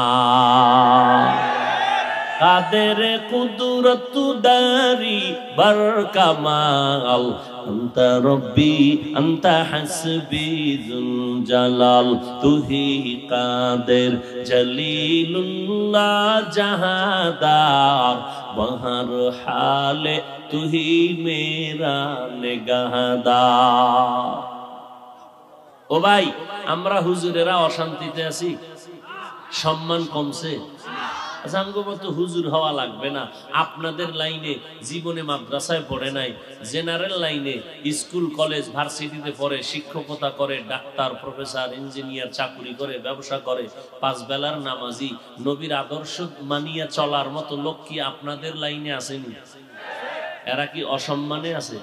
কাদের কুদরত দারি বরকামাল আনতা রব্বি আনতা হাসবি যুল জালাল। তুহি কাদের জলিলুল্লাহ জাহাদার বহর হালে তুহি মেরা নিগাহদার। ও ভাই, আমরা হুজুরেরা অশান্তিতে আছি, সম্মান কমছে। মতো হুজুর হওয়া লাগবে না। আপনাদের লাইনে জীবনে মাদ্রাসায় পড়ে নাই, জেনারেল লাইনে স্কুল কলেজ ভার্সিটিতে পড়ে, শিক্ষকতা করে, ডাক্তার প্রফেসর ইঞ্জিনিয়ার চাকরি করে, ব্যবসা করে, 5 বেলার নামাজি, নবীর আদর্শ মানিয়া চলার মতো লোক কি আপনাদের লাইনে আসেনি? এরা কি অসম্মানে আছে?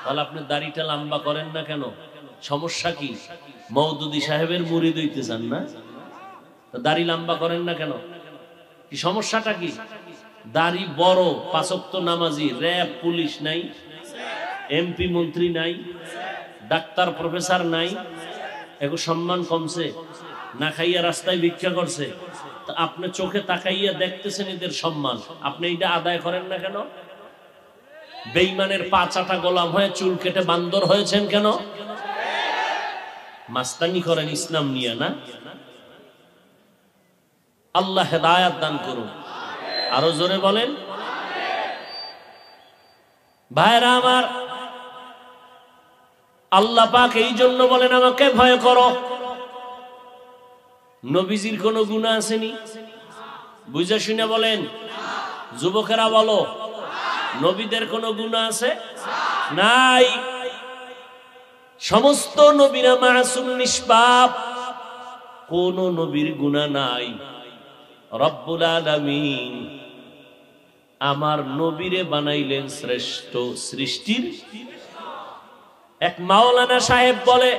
তাহলে আপনি দাড়িটা লম্বা করেন না কেন? সমস্যা কি? মওদুদি সাহেবের মুরিদ হইতে চান না? দাড়ি লম্বা করেন না কেন? কি সমস্যাটা কি? দাড়ি বড়, 5 ওয়াক্ত নামাজি, র‍্যাব পুলিশ নাই, এমপি মন্ত্রী নাই, ডাক্তার প্রফেসর নাই, এগো সম্মান কমছে? না খাইয়া রাস্তায় ভিক্ষা করছে, তা আপনি চোখে তাকাইয়া দেখতেছেন এদের সম্মান, আপনি এটা আদায় করেন না কেন? বেঈমানের পা চাটা গোলাম হয়ে চুল কেটে বান্দর হয়েছেন কেন? মাস্তানি করেন ইসলাম নিয়ে না? আল্লাহ হেদায়াত দান করুন। আরো জোরে বলেন। ভাইরা আমার, আল্লাহ পাক এই জন্য বলেন আমাকে ভয় করো। নবীজির কোনো গুনাহ আসেনি? বুঝে শুনে বলেন। যুবকেরা বলো, নবীদের কোনো গুনাহ আছে? নাই। সমস্ত নবীরা মাসুম, নিষ্পাপ, কোন নবীর গুনাহ নাই। রব্বুল আলামিন আমার নবীরে বানাইলেন শ্রেষ্ঠ সৃষ্টির। এক মাওলানা সাহেব বলে,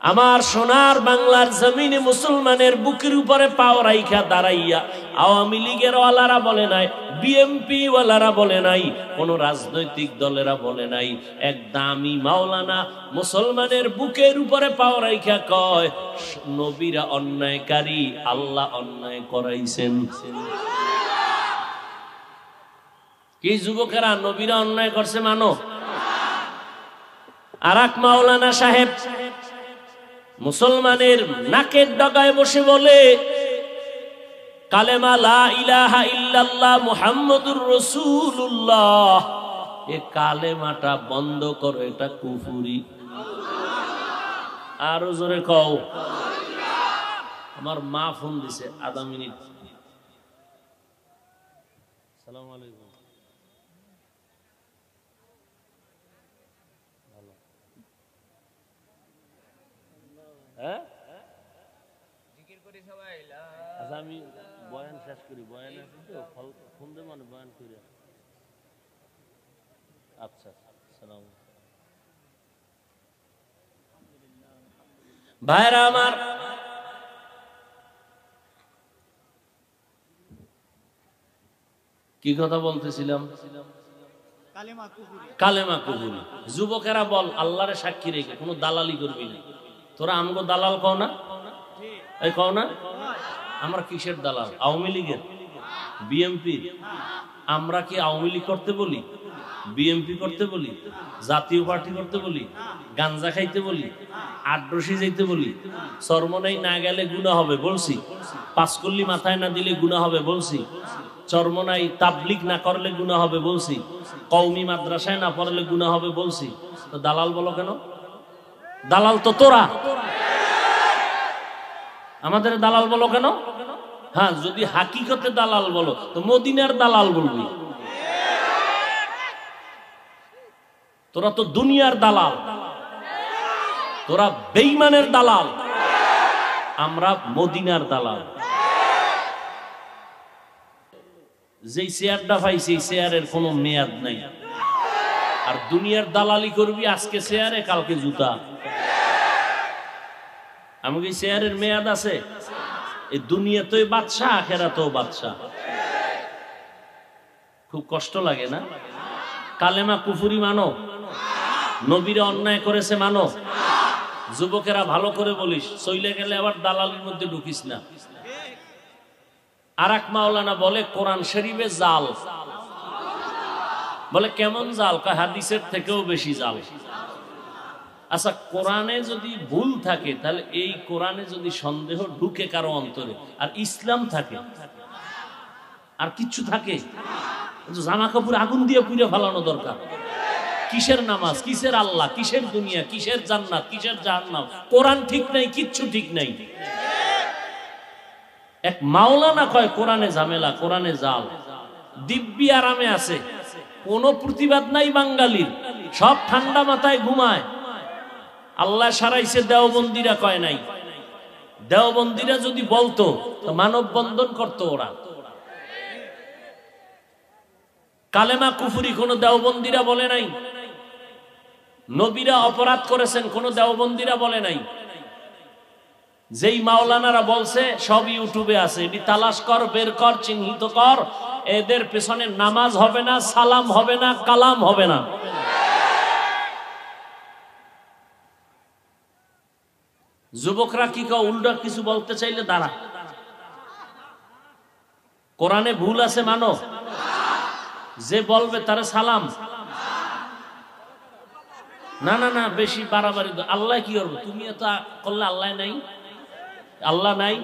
আমার সোনার বাংলার জমিনে মুসলমানের বুকের উপরে পাও রাইখা দাঁড়াইয়া আওয়ামী লীগের ওয়ালারা বলে নাই, বিএমপি ওয়ালারা বলে নাই, কোন রাজনৈতিক দলেরা বলে নাই, এক দামি মাওলানা মুসলমানের বুকের উপরে পাও রাইখা কয়, নবীরা অন্যায়কারী, আল্লাহ অন্যায় করাইছেন। কি যুবকেরা, নবীরা অন্যায় করছে মানো? আর এক মাওলানা সাহেব মুসলমানের নাকের ডগায় বসে বলে, কালেমা লা ইলাহা ইল্লাল্লাহ মুহাম্মাদুর রাসূলুল্লাহ, এ কালেমাটা বন্ধ করো, এটা কুফরি। আরো জোরে কও। আমার মা ফোন দিছে, আধা মিনিট। আসসালামু আলাইকুম। আচ্ছা, আমি বয়ান শেষ করি, বয়ান আছে তো, ফোন দে মানে বয়ান করি। আচ্ছা, সালাম। ভাইরা আমার, কি কথা বলতেছিলাম? কালেমা কুফরি। যুবকেরা বল, আল্লাহরে সাক্ষী রেখে কোনো দালালি করবি না। তোরা আমগো দালাল কও না? এই কও না? আমরা কিসের দালাল? আওয়ামী লীগের, বিএমপির? আমরা কি আওয়ামী লীগ করতে বলি, বিএমপি করতে বলি, জাতীয় পার্টি করতে বলি, গাঞ্জা খাইতে বলি, আড্রসি যাইতে বলি, চরমনাই না গেলে গুনাহ হবে বলছি, পাঁচকল্লি মাথায় না দিলে গুনাহ হবে বলছি, চরমনাই তাবলিগ না করলে গুনাহ হবে বলছি, কওমি মাদ্রাসায় না পড়লে গুনাহ হবে বলছি। তো দালাল বলো কেন? দালাল তো তোরা, আমাদের দালাল বলো কেন? হ্যাঁ, যদি হাকিকতে দালাল বলো তো মদিনার দালাল বলবি। তোরা তো দুনিয়ার দালাল, তোরা বেঈমানের দালাল, আমরা মদিনার দালাল। যেই চেয়ারটা পাইছি এই চেয়ারের কোনো মেয়াদ নাই। আর দুনিয়ার দালালি করবি, আজকে চেয়ারে কালকে জুতা। আমাকে চেয়ারের মেয়াদ আছে? এই দুনিয়াতেও বাদশা, আখেরাতেও বাদশা। খুব কষ্ট লাগে না? কালেমা কুফরি মানো? নবীরা অন্যায় করেছে মানো? যুবকেরা ভালো করে বলিস, চইলে গেলে আবার দালালির মধ্যে ঢুকিস না। আর এক মাওলানা বলে কোরআন শরীফে জাল। বলে কেমন জাল? কয় হাদিসের থেকেও বেশি জাল। আচ্ছা, কোরআনে যদি ভুল থাকে তাহলে এই কোরআনে যদি সন্দেহ ঢুকে কারো অন্তরে, আর ইসলাম থাকে, আর কিচ্ছু থাকে, জামা কাপড় আগুন দিয়ে পুড়ে ফেলানো দরকার। কিসের নামাজ, কিসের আল্লাহ, কিসের দুনিয়া, কিসের জান্নাত, কিসের জাহান্নাম? কোরআন ঠিক নাই, কিচ্ছু ঠিক নাই। এক মাওলানা কয় কোরআনে ঝামেলা, কোরআনে জাল। দিব্যি আরামে আছে, কোনো প্রতিবাদ নাই বাঙালির, সব ঠান্ডা মাথায় ঘুমায়। আল্লাহ সারাইছে, দেওবন্দিরা কয় নাই। দেওবন্দিরা যদি বলতো তো মানববন্ধন করতো ওরা। কালেমা কুফরি কোন দেওবন্দিরা বলে নাই। নবীরা অপরাধ করেছেন কোন দেওবন্দিরা বলে নাই। যেই মাওলানারা বলছে সব ইউটিউবে আছে, এটি তালাশ কর, বের কর, চিহ্নিত কর। এদের পেছনে নামাজ হবে না, সালাম হবে না, কালাম হবে না। যুবকরা কি কও? উল্টা কিছু বলতে চাইলে দাঁড়া। কোরআনে ভুল আছে মানো? যে বলবে তারা সালাম। না না না, বেশি বাড়াবাড়ি। আল্লাহ কি করবো? তুমি এত করলে আল্লাহ নাই? আল্লাহ নাই?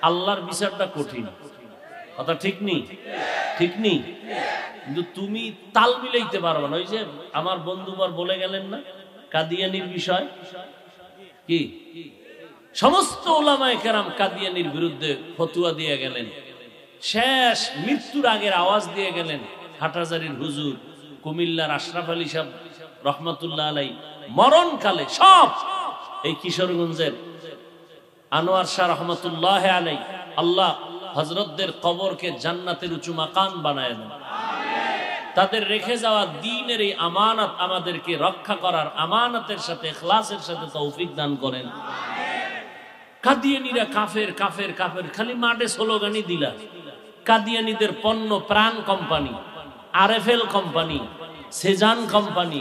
আল্লাহর বিচারটা কঠিন। কথা ঠিক নেই? ঠিক নেই? কিন্তু তুমি তাল মিলাইতে পারবে না। ওই যে আমার বন্ধুবার বলে গেলেন না কাদিয়ানির বিষয়, কি সমস্ত ওলামায়ে কেরাম কাদিয়ানির বিরুদ্ধে ফতোয়া দিয়ে গেলেন, শেষ মৃত্যুর আগের আওয়াজ দিয়ে গেলেন হাটহাজারীর হুজুর, কুমিল্লার আশরাফ আলী সাহেব রহমতুল্লাহ আলাই, মরণকালে সব এই কিশোরগঞ্জের আনোয়ার শাহ রহমতুল্লাহ আলাই, আল্লাহ হযরতদের কবরকে জান্নাতের উঁচু মাকাম বানায় দেন। তাদের রেখে যাওয়া দ্বীনের এই আমানত আমাদেরকে রক্ষা করার আমানতের সাথে ইখলাসের সাথে তৌফিক দান করেন। কাদিয়ানীরা কাফের কাফের কাফের খালি মাঠে স্লোগানই দিলা। কাদিয়ানীদের পণ্য প্রাণ company, RFL company, Shezan company,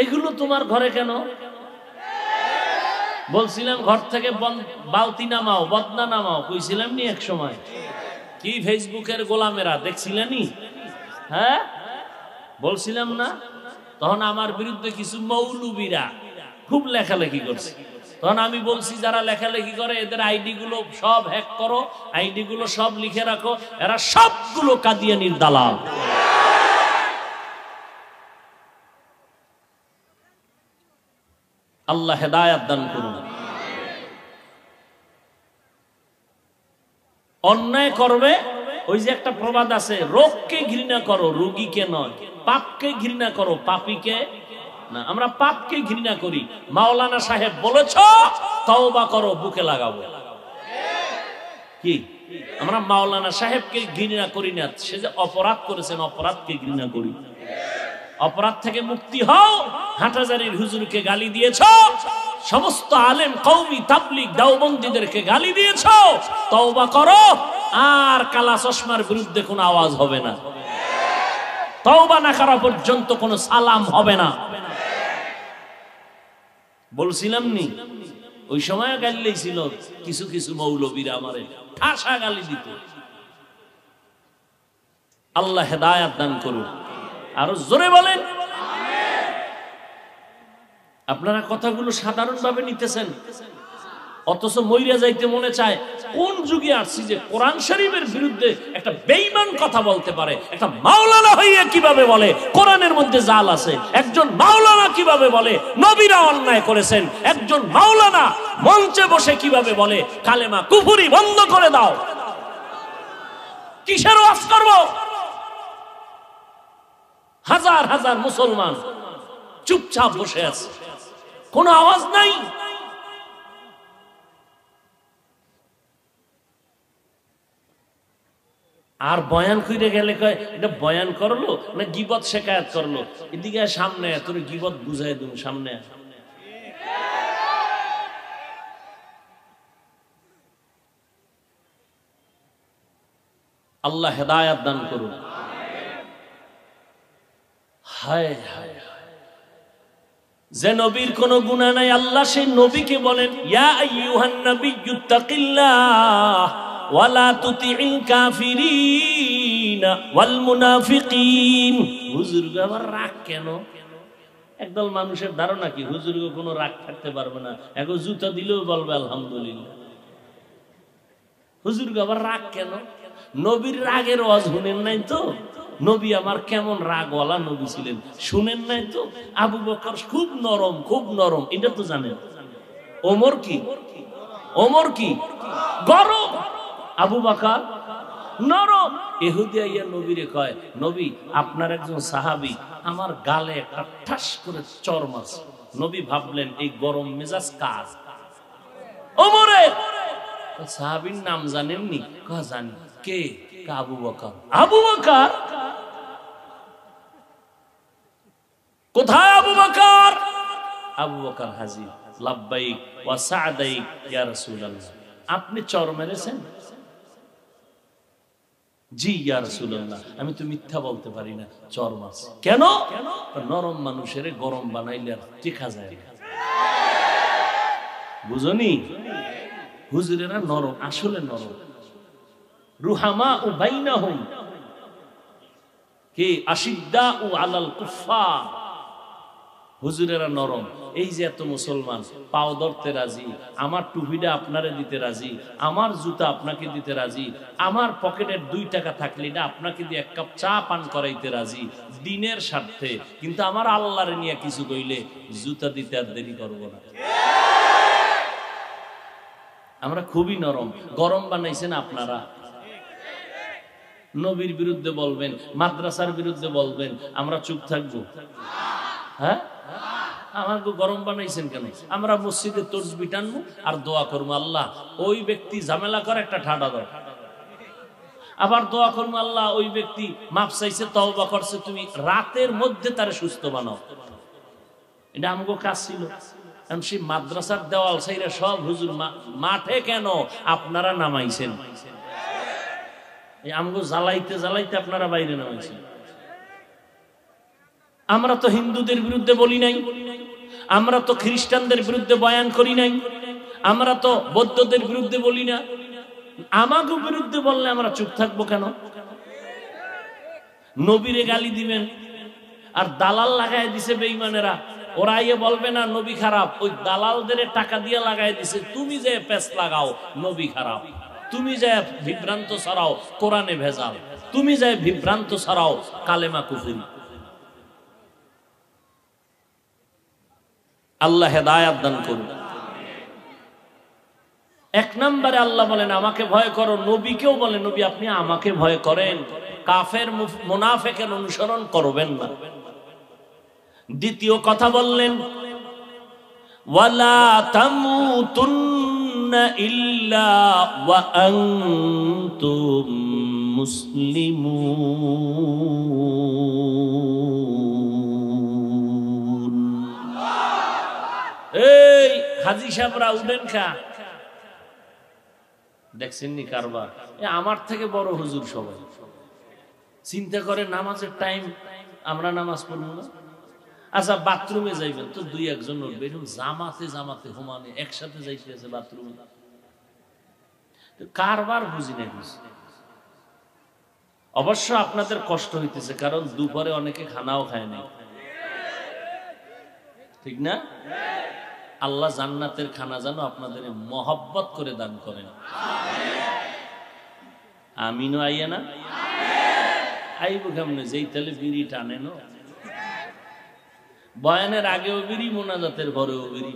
এগুলো তোমার ঘরে কেন? বলছিলাম ঘর থেকে বালতি নামাও, বদনা নামাও, কইছিলাম নি এক সময়? কি ফেসবুকের গোলামেরা দেখছিলেনি? হ্যাঁ বলছিলাম না? তখন আমার বিরুদ্ধে কিছু মৌলবীরা খুব লেখালেখি করছে। তখন আমি বলছি যারা লেখালেখি করে এদের আইডি গুলো সব হ্যাক করো, আইডি গুলো সব লিখে রাখো, এরা সবগুলো কাদিয়ানির দালাল। আল্লাহ হেদায়েত দান করুন। অন্যায় করবে, ওই যে একটা প্রবাদ আছে, রোগকে ঘৃণা করো রোগীকে নয়, পাপকে ঘৃণা করো পাপীকে না। আমরা পাপকে ঘৃণা করি। মাওলানা সাহেব বলেছ তওবা করো, বুকে লাগাবো। কি আমরা মাওলানা সাহেবকে ঘৃণা করি না, সে যে অপরাধ করেছেন অপরাধকে ঘৃণা করি। অপরাধ থেকে মুক্তি হও। হাটহাজারীর হুজুরকে গালি দিয়েছ, সমস্ত আলেম কওমি তাবলীগ দেওবন্দীদেরকে গালি দিয়েছ, তওবা করো, আর কালা চশমার বিরুদ্ধে কোনো আওয়াজ হবে না। তওবা না করা পর্যন্ত কোনো সালাম হবে না। বলছিলাম নি ওই সময় গালি ছিল কিছু কিছু মৌলবীরা আমারে ঠাসা গালি দিত। আল্লাহ হেদায়েত দান করুন। আরো জোরে বলেন। আপনারা কথাগুলো সাধারণভাবে নিতেছেন, অথচ মইরা যাইতে মনে চায় কোন যুগে আসছি যে কোরআন শরীফের বিরুদ্ধে একটা বেঈমান কথা বলতে পারে। একটা মাওলানা হইয়া কিভাবে বলে কোরআনের মধ্যে জাল আছে? একজন মাওলানা কিভাবে বলে নবীরা অন্যায় করেছেন? একজন মাওলানা মঞ্চে বসে কিভাবে বলে কালেমা কুফরি বন্ধ করে দাও? কিসের ওয়াজ করব? হাজার হাজার মুসলমান চুপচাপ বসে আছে, কোনো আওয়াজ নাই। আর বয়ান কইরে গেলে কয় এটা বয়ান করলো না গীবত শেখায়াত করলো। এদিকে সামনে তোর গীবত বুঝাই দিন, সামনে আল্লাহ হেদায়েত দান করুন। হায় হায়, যে নবীর কোনো গুনাহ নাই আল্লাহ সেই নবীকে বলেন ইয়া আইয়ুহান নাবিয়্যুত্তাকিল্লাহ ওয়ালা তুতিইল কাফিরিন ওয়াল মুনাফিকিন। হুজুরগো আবার রাগ কেন? একদল মানুষের ধারণা কি হুজুরগো কোনো রাগ থাকতে পারবে না, এগো জুতা দিলেও বলবে আলহামদুলিল্লাহ। হুজুরগো আবার রাগ কেন? নবীর রাগের ওয়াজ শুনেন নাই তো? নবী আমার কেমন রাগওয়ালা নবী ছিলেন শুনেন নাই তো? আবু বকর খুব নরম, খুব নরম, এটা তো জানেন। ওমর কি? ওমর কি গরম, আবু বকর নরম। ইহুদি আইয়া নবীরে কয় নবী আপনার একজন সাহাবী আমার গালে একটা ঠাস করে চর মারছে। নবী ভাবলেন এই গরম মেজাজ কার? ওমরের। সাহাবীর নাম জানেননি? কয় জানি। কে? আবু বকর। আবু বকর? কোথায় আবু বকর? আবু বকর হাজির। লাব্বাইক ওয়া সা'দাইক ইয়া রাসূলুল্লাহ। আপনি চর মেরেছেন? জি ইয়া রাসূলুল্লাহ। আমি তো মিথ্যা বলতে পারি না, চর মারছি। কেন? নরম মানুষের গরম বানাইলে আর টেকা যায় না। বুঝনি? হুজুরেরা নরম, আসলে নরম। রুহামা ও বাইনাহুম কি আশিদ্দা ও আলাল কুফার। হুজুরেরা নরম, এই যে এত মুসলমান পাও ধরতে রাজি, আমার টুপিটা আপনারে দিতে রাজি, আমার জুতা আপনাকে দিতে রাজি, আমার পকেটের 2 টাকা থাকলে এটা আপনাকে দিয়ে 1 কাপ চা পান করাইতে রাজি দিনের স্বার্থে, কিন্তু আমার আল্লাহরে নিয়ে কিছু কইলে জুতা দিতে আর দেরি করবো না। আমরা খুবই নরম, গরম বানাইছেন আপনারা। নবীর বিরুদ্ধে বলবেন, মাদ্রাসার বিরুদ্ধে বলবেন, আমরা চুপ থাকবো? হ্যাঁ, আমাকে গরম বানাইছেন কেন? আমরা মসজিদে তসবিহ টানবো আর দোয়া করবো, আল্লাহ ওই ব্যক্তি ঝামেলা করে একটা ঠাডা দাও। আবার দোয়া করবো, আল্লাহ ওই ব্যক্তি মাফ চাইছে, তওবা করছে, তুমি রাতের মধ্যে তারে সুস্থ বানাও। এটা আমগো কাজ ছিল। সেই মাদ্রাসার দেওয়াল সাইরা সব হুজুর মাঠে কেন আপনারা নামাইছেন? আমগো জ্বালাইতে জ্বালাইতে আপনারা বাইরে নামাইছেন। আমরা তো হিন্দুদের বিরুদ্ধে বলি নাই, আমরা তো খ্রিস্টানদের বিরুদ্ধে বয়ান করি নাই, আমরা তো বৌদ্ধদের বিরুদ্ধে বলি না। আমাকে বিরুদ্ধে বললে আমরা চুপ থাকবো কেন? নবীরে গালি দিবেন আর দালাল লাগাই দিছে বেঈমানেরা, ওরা ইয়ে বলবে না নবী খারাপ, ওই দালালদের টাকা দিয়ে লাগাই দিছে। তুমি যে পেস লাগাও নবী খারাপ, তুমি যে বিভ্রান্ত ছড়াও কোরআনে ভেজাল, তুমি যে বিভ্রান্ত ছড়াও কালেমা কুফরি। আল্লাহ হেদায়েত দান করুন। 1 নম্বরে আল্লাহ বলেন আমাকে ভয় করো, নবীকেও বলেন নবী আপনি আমাকে ভয় করেন, কাফের মুনাফিকের অনুসরণ করবেন না। দ্বিতীয় কথা বললেন ওয়ালা তামুতুন্না ইল্লা ওয়া আনতুম মুসলিমুন। এই হাজী সাহেবরা উঠেন খা, দেখছেন নি কারবার? আমার থেকে বড় হুজুর সবাই চিন্তা করে নামাজের টাইম, আমরা নামাজ পড়বো না। আচ্ছা বাথরুমে যাইবেন তো 2-1 জন উঠবে, এরকম জামাতে জামাতে হুমানে একসাথে যাইতে আছে বাথরুমে, কারবার বুঝি না কিছু। অবশ্য আপনাদের কষ্ট হইতেছে, কারণ দুপুরে অনেকে খানাও খায় নাই, ঠিক না? আল্লাহ জান্নাতের খানা যেন আপনাদের মহব্বত করে দান করেন। আমিনও আইয়া না আইব কেমনে? যেই তালে বিড়ি টানেন, বয়ানের আগেও বিড়ি, মোনাজাতের পরেও বিড়ি,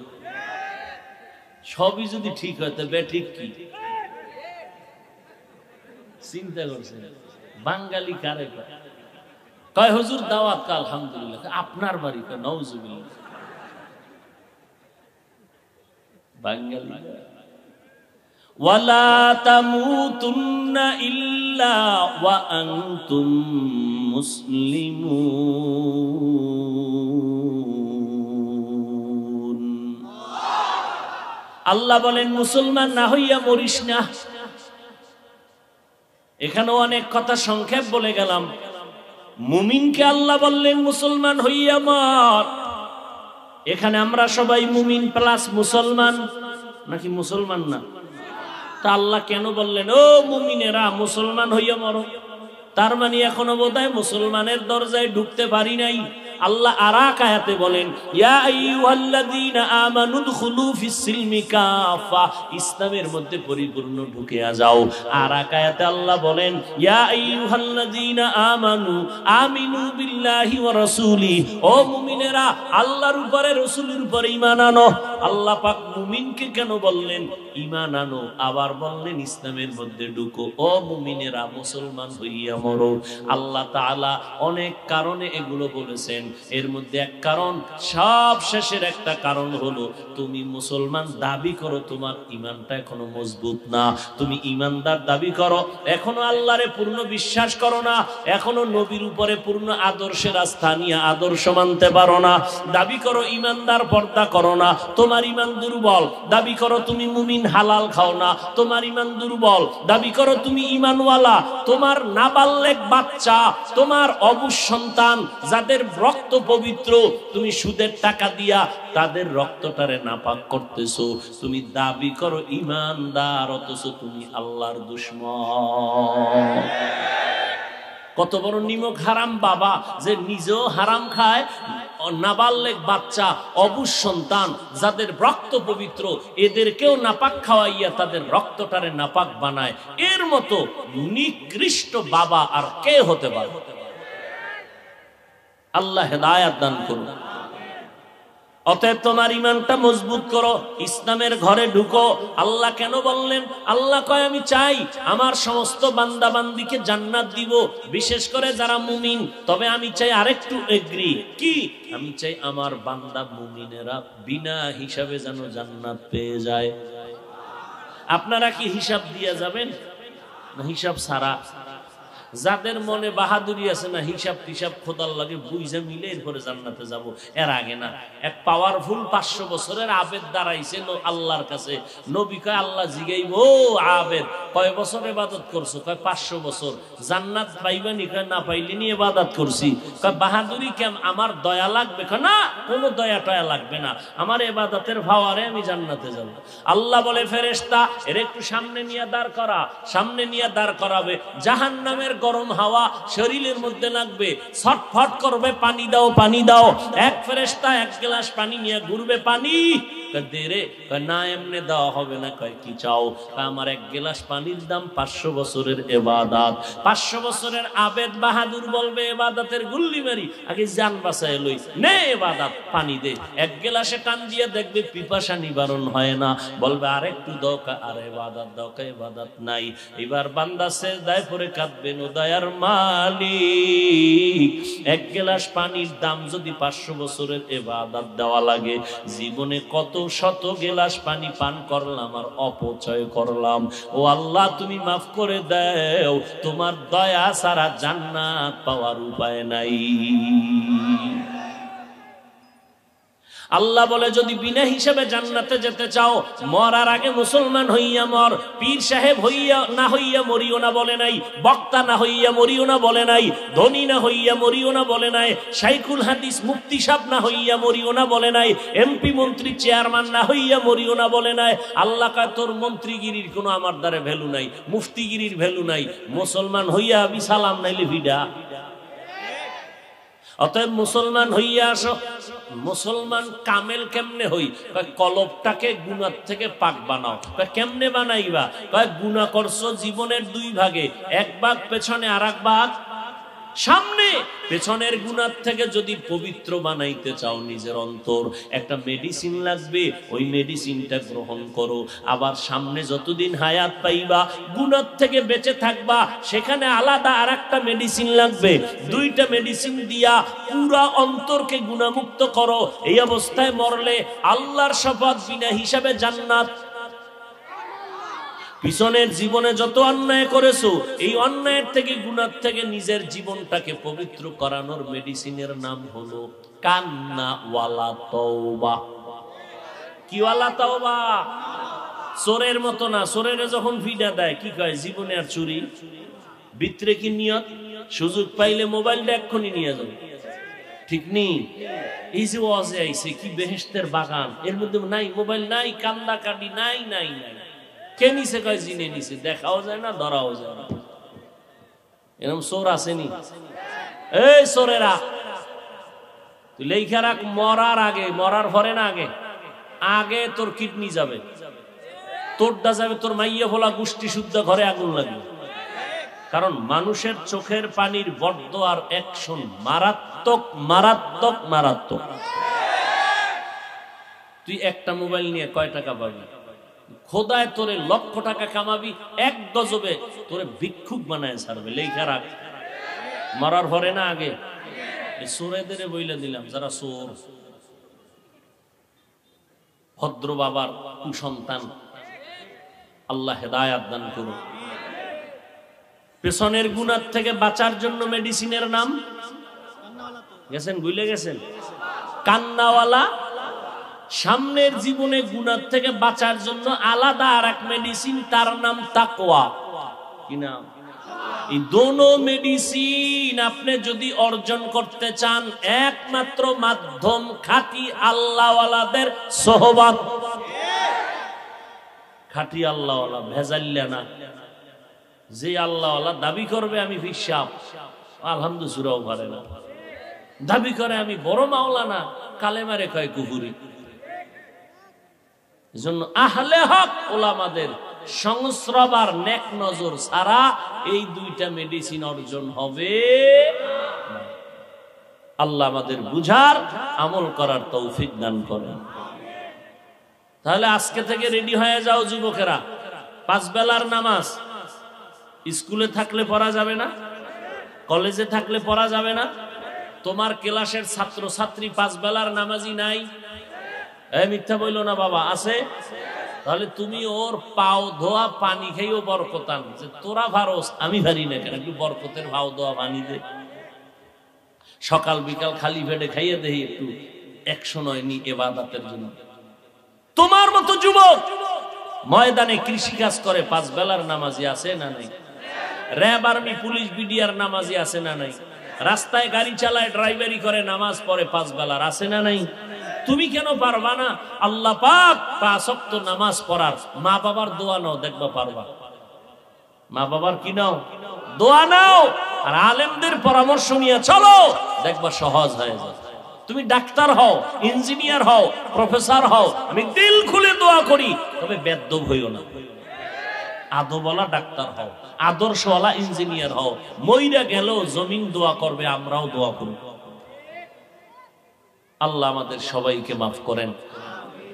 সবই যদি ঠিক হয় তো বেঠিক কি? চিন্তা করছেন বাঙালি কারে কয় হুজুর দাওয়াত কা? আলহামদুলিল্লাহ। আপনার বাড়ি কা? নাউজুবিল্লাহ। বাঙালি ওয়ালা তামুতুন্না ইল্লা ওয়া আনতুম মুসলিমুন। আল্লাহ বলেন মুসলমান না হইয়া মরিস না। এখানে অনেক কথা সংক্ষেপ বলে গেলাম। মুমিনকে আল্লাহ বললেন মুসলমান হইয়া মর। এখানে আমরা সবাই মুমিন প্লাস মুসলমান, নাকি মুসলমান না? তা আল্লাহ কেন বললেন ও মুমিনেরা মুসলমান হইয়া মরো? তার মানে এখনো বোধহয় মুসলমানের দরজায় ঢুকতে পারি নাই। আল্লাহ আরেক আয়াতে বলেন ইয়া আইয়ুহাল্লাযীনা আমানু দুখুলু ফিস সিলমি কাফা, ইসলামের মধ্যে পরিপূর্ণ ঢুকে যাও। আরেক আয়াতে আল্লাহ বলেন ইয়া আইয়ুহাল্লাযীনা আমানু আমিনু বিল্লাহি ওয়া রাসূলি, ও মুমিনেরা আল্লাহর উপরে রাসূলের উপরে ঈমান আনো। আল্লাহ পাক মুমিনকে কেন বললেন ঈমান আনো, আবার বললেন ইসলামের মধ্যে ঢুকো। ও মুমিনেরা মুসলমান হইয়া মরো। আল্লাহ তাআলা অনেক কারণে এগুলো বলেছেন, এর মধ্যে এক কারণ, সব শেষের একটা কারণ হলো তুমি মুসলমান দাবি করো, তোমার ঈমানটা এখনো মজবুত না। তুমি ঈমানদার দাবি করো, এখনো আল্লাহরে পূর্ণ বিশ্বাস করো না, এখনো নবীর উপরে পূর্ণ আদর্শের আস্থা নিয়ে আদর্শ মানতে পারো না। দাবি করো ঈমানদার, পর্দা করো না, তোমার ঈমান দুর্বল। দাবি করো তুমি মুমিন, হালাল খাও না, তোমার ঈমান দুর্বল। দাবি করো তুমি ঈমানওয়ালা, তোমার নাবালেগ বাচ্চা, তোমার অবুঝ সন্তান যাদের রক্ত পবিত্র, তুমি সুদের টাকা দিয়া তাদের রক্তটারে নাপাক করতেছো। তুমি দাবি করো ঈমানদার, অথচ তুমি আল্লাহর দুশমন। কত বড় নিমক হারাম বাবা, যে নিজেও হারাম খায়, নাবালেগ বাচ্চা, অবুঝ সন্তান যাদের রক্ত পবিত্র, এদেরকেও নাপাক খাওয়াইয়া তাদের রক্তটারে নাপাক বানায়। এর মতো নিকৃষ্ট বাবা আর কে হতে পারে? আল্লাহ হেদায়াত দান করুন। অতএব তোমার ইমানটা মজবুত করো, ইসলামের ঘরে ঢুকো। আল্লাহ কেন বললেন? আল্লাহ কয় আমি চাই আমার সমস্ত বান্দা বান্দিকে জান্নাত দিব, বিশেষ করে যারা মুমিন। তবে আমি চাই আরেকটু এগ্রি কি, আমি চাই আমার বান্দা মুমিনেরা বিনা হিসাবে যেন জান্নাত পেয়ে যায়। আপনারা কি হিসাব দিয়ে যাবেন না হিসাব ছাড়া? যাদের মনে বাহাদুরি আছে না, হিসাব টিসাব খোদার লাগে বুঝে মিলে এরপরে জান্নাতে যাব, এর আগে না। এক পাওয়ারফুল 500 বছরের আবেদ দাঁড়াইছে আল্লাহর কাছে। নবী কয় আল্লাহ জিগাইব, ও আবেদ কয় বছর ইবাদত করছো? কয় 500 বছর। জান্নাত পাইবানি? কয় না পাইলিনি, ইবাদত করছি। কয় বাহাদুরি কেন? আমার দয়া লাগবে? কয় না, কোনো দয়া টয়া লাগবে না, আমার ইবাদতের ভাওয়ারে আমি জান্নাতে যাব। আল্লাহ বলে ফেরেশতা এর একটু সামনে নিয়ে দাঁড় করা। সামনে নিয়ে দাঁড় করাবে, জাহান্নামের গরম হাওয়া শরীরের মধ্যে লাগবে, ছটফট করবে, পানি দাও পানি দাও। এক ফেরেশতা এক গ্লাস পানি নিয়ে ঘুরবে, পানি দে রে। না এমনি দেওয়া হবে না। কয় কি চাও? আমার এক গ্লাস পানির দাম 500 বছরের ইবাদত। 500 বছরের আবেদ বাহাদুর বলবে ইবাদতের গুল্লি মারি, আগে জান বাঁচায় লই, নে ইবাদত পানি দে। এক গ্লাসে টান দিয়ে দেখবে পিপাসা নিবারণ হয় না, বলবে আরেকটু দাও, আর ইবাদত দাও, ইবাদত নাই। এবার বান্দা সিজদায় পড়ে কাঁদবে, ও দয়ার মালিক এক গ্লাস পানির দাম যদি 500 বছরের ইবাদত দেওয়া লাগে, জীবনে কত শত গ্লাস পানি পান করলাম আর অপচয় করলাম। ও আল্লাহ তুমি মাফ করে দাও, তোমার দয়া ছাড়া জান্নাত পাওয়ার উপায় নাই। আল্লাহ বলে যদি বিনা হিসাবে জান্নাতে যেতে চাও, মরার আগে মুসলমান হইয়া মর। পীর সাহেব হইয়া না হইয়া মরিও না বলে নাই, বক্তা না হইয়া মরিও না বলে নাই, ধনী না হইয়া মরিও না বলে নাই, শাইখুল হাদিস মুফতি সাহেব না হইয়া মরিও না বলে নাই, এমপি মন্ত্রী চেয়ারম্যান না হইয়া মরিও না বলে নাই। আল্লাহ কয় তোর মন্ত্রীগিরির কোনো আমার দ্বারে ভ্যালু নাই, মুফতিগিরির ভ্যালু নাই, মুসলমান হইয়া আমি সালাম নাইলে ভিডা। অতএব মুসলমান হইয়া আসো। মুসলমান কামেল কেমনে হই? কলবটাকে গুনাহ থেকে পাক বানাও। কেমনে বানাইবা? গুনাহ করছো জীবনের 2 ভাগে, এক ভাগ পেছনে আর এক ভাগ সামনে। পেছনের গুনাহ থেকে যদি পবিত্র বানাইতে চাও নিজের অন্তর, একটা মেডিসিন লাগবে, ওই মেডিসিনটা গ্রহণ করো। আবার সামনে যতদিন হায়াত পাইবা, গুনাহ থেকে বেঁচে থাকবা, সেখানে আলাদা আর একটা মেডিসিন লাগবে। 2টা মেডিসিন দিয়া পুরা অন্তরকে গুনাহমুক্ত করো। এই অবস্থায় মরলে আল্লাহর শপথ বিনা হিসাবে জান্নাত। পিছনের জীবনে যত অন্যায় করেছো, এই অন্যায়ের থেকে গুনাহ থেকে নিজের জীবনটাকে পবিত্র করানোর মেডিসিনের নাম হলো কান্না ওয়ালা তওবা। কি ওয়ালা তওবা? চোরের মতো না। চোরের যখন ভিডা দেয় কি কয়? জীবনে আর চুরি। ভিতরে কি নিয়ত? সুযোগ পাইলে মোবাইলটা এক্ষুনি নিয়ে যাবে, ঠিক নেই? এই যে ওয়াজে আইছে কি বেহেশতের বাগান, এর মধ্যে নাই মোবাইল, নাই কান্দা কাটি, নাই নাই নাই। কে নিছে? কয় জিনে নিছে। দেখাও যায় না, ধরাও যায় না। এরকম চোর আসেনি? এই চোরেরা, তুই লেখা রাখ, মরার আগে, মরার পরে না, আগে আগে তোর কিডনি যাবে, তোরটা যাবে, তোর মাইয়া ফোলা গোষ্ঠী শুদ্ধ, ঘরে আগুন লাগবে। কারণ মানুষের চোখের পানির বড্ড আর অ্যাকশন মারাত্মক মারাত্মক মারাত্মক। তুই একটা মোবাইল নিয়ে কয় টাকা পাবি? খোদায় তোরে লক্ষ টাকা কামাবি, এক গজবে তোরে ভিক্ষুক বানায় ছাড়বে। লেখা রাখ, মরার পরে না আগে। চোরেদের বইলে দিলাম, যারা চোর, ভদ্র বাবার কুসন্তান, আল্লাহ হেদায়াত দান করুন। পেছনের গুনাহ থেকে বাঁচার জন্য মেডিসিনের নাম গেছেন, ভুলে গেছেন? কান্নাওয়ালা। সামনের জীবনে গুনাহ থেকে বাঁচার জন্য আলাদা আর এক মেডিসিন, তার নাম তাকওয়া। কি নাম? এই দোনো মেডিসিন আপনি যদি অর্জন করতে চান, একমাত্র মাধ্যম খাঁটি আল্লাহওয়ালাদের সোহবত। খাঁটি আল্লাহওয়ালা, ভেজাল্লা না। যে আল্লাহওয়ালা দাবি করবে আমি ফিসাব, আলহামদুলিল্লাহ পারে না, দাবি করে আমি বড় মাওলানা, কালেমারে কয় কুহুরি। এজন্য আহলে হক ওলামাদের সংস্রব আর নেক নজর ছাড়া এই দুইটা মেডিসিন অর্জন হবে না। আল্লাহ আমাদের বুঝার আমল করার তৌফিক দান করেন। তাহলে আজকে থেকে রেডি হয়ে যাও যুবকেরা, 5 বেলার নামাজ স্কুলে থাকলে পড়া যাবে না, কলেজে থাকলে পড়া যাবে না। তোমার ক্লাসের ছাত্র ছাত্রী 5 বেলার নামাজি নাই? মিথ্যা বইল না বাবা, আছে। তাহলে তুমি ওর পাও ধোয়া পানি খাইও বরকতান, যে তোরা ভারস আমি ভারি না কেন, একটু বরকতের ভাও ধোয়া পানি দে। সকাল বিকাল খালি পেটে খাইয়ে দেই একটু 109 নি ইবাদতের জন্য। তোমার মতো যুবক ময়দানে কৃষি কাজ করে 5 বেলার নামাজি আছে না নাই? র্যাব আর্মি পুলিশ বিডিআর নামাজি আছে না নাই? রাস্তায় গাড়ি চালায় ড্রাইভারি করে নামাজ পড়ে 5 বেলার আছে না নাই? তুমি কেন পারবা না? আল্লাহ পাক 5 ওয়াক্ত নামাজ পড়ার মা বাবার দোয়া নাও, দেখবা পারবা। মা বাবার কি নাও? দোয়া নাও, আর আলেমদের পরামর্শ নিয়ে চলো, দেখবা সহজ হয়ে যায়। তুমি ডাক্তার হও, ইঞ্জিনিয়ার হও, প্রফেসর হও, আমি দিল খুলে দোয়া করি, তবে বেদ্যব হইও না। আদবওয়ালা ডাক্তার হও, আদর্শওয়ালা ইঞ্জিনিয়ার হও, মইরা গেল জমিন দোয়া করবে, আমরাও দোয়া করব। আল্লাহ আমাদের সবাইকে মাফ করেন।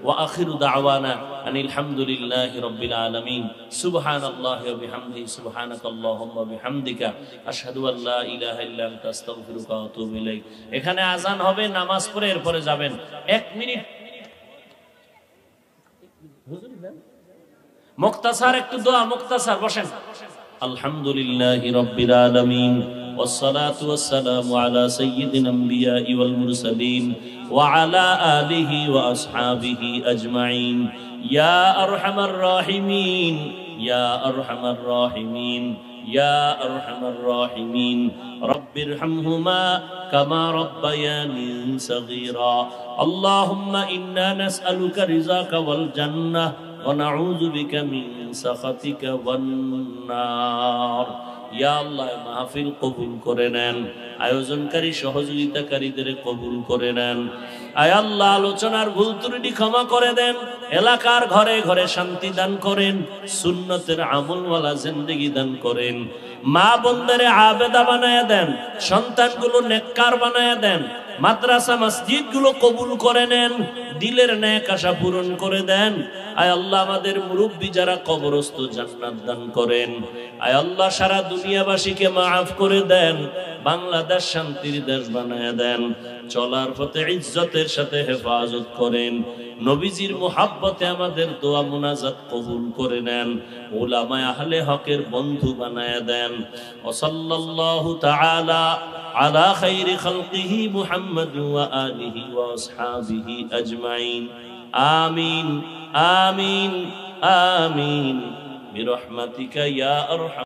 ওয়া আখিরু দাওয়ানা আনিল হামদুলিল্লাহি রাব্বিল আলামিন। সুবহানাল্লাহি ওয়া বিহামদিহি, সুবহানাকাল্লাহুম্মা বিহামদিকা, আশহাদু আল্লা ইলাহা ইল্লা আনতা, আস্তাগফিরুকা ওয়া আতুবু ইলাইক। এখানে আজান হবে, নামাজ পড়ে এরপরে যাবেন। 1 মিনিট মুক্তাসার, একটু দোয়া মুক্তাসার, বসেন। আলহামদুলিল্লাহি রাব্বিল আলামিন, والصلاة والسلام على سيد الأنبياء والمرسلين وعلى آله وأصحابه أجمعين. يا أرحم الراحمين، يا أرحم الراحمين، يا أرحم الراحمين، رب ارحمهما كما ربياني صغيرا. اللهم إنا نسألك رزاك والجنة ونعوذ بك من سخطك والنار. ইয়া আল্লাহ, মাহফিল কবুল করে নেন, আয়োজনকারী সহযোগিতাকারীদের কবুল করে নেন। আয় আল্লাহ, আলোচনার ভুল ত্রুটি ক্ষমা করে দেন, এলাকার ঘরে ঘরে শান্তি দান করেন, সুন্নতের আমলওয়ালা জিন্দেগি দান করেন। মা বোনদের আবেদা বানায়া দেন, সন্তানগুলো নেককার বানায়া দেন, মাদ্রাসা মসজিদ গুলো কবুল করে নেন, দিলের নেক আশা পূরণ করে দেন। আয় আল্লাহ, আমাদের মুরব্বী যারা কবরস্থ জান্নাত দান করেন। আয় আল্লাহ, সারা দুনিয়াবাসীকে মাফ করে দেন, বাংলাদেশ শান্তির দেশ বানায় দেন, চলার পথে ইজ্জতের সাথে হেফাজত করেন। নবীজির মুহাব্বতে আমাদের দোয়া মুনাজাত কবুল করে নেন, উলামায়ে আহলে হকের বন্ধু বানায় দেন। ওয়া সাল্লাল্লাহু তাআলা আলা খাইরি খালকিহি মুহাম্মদ ওয়া আলিহি ওয়া আসহাবিহি আজমাইন। আমিন আমিন আমিন বিরহমাতিকা ইয়া আরহাম।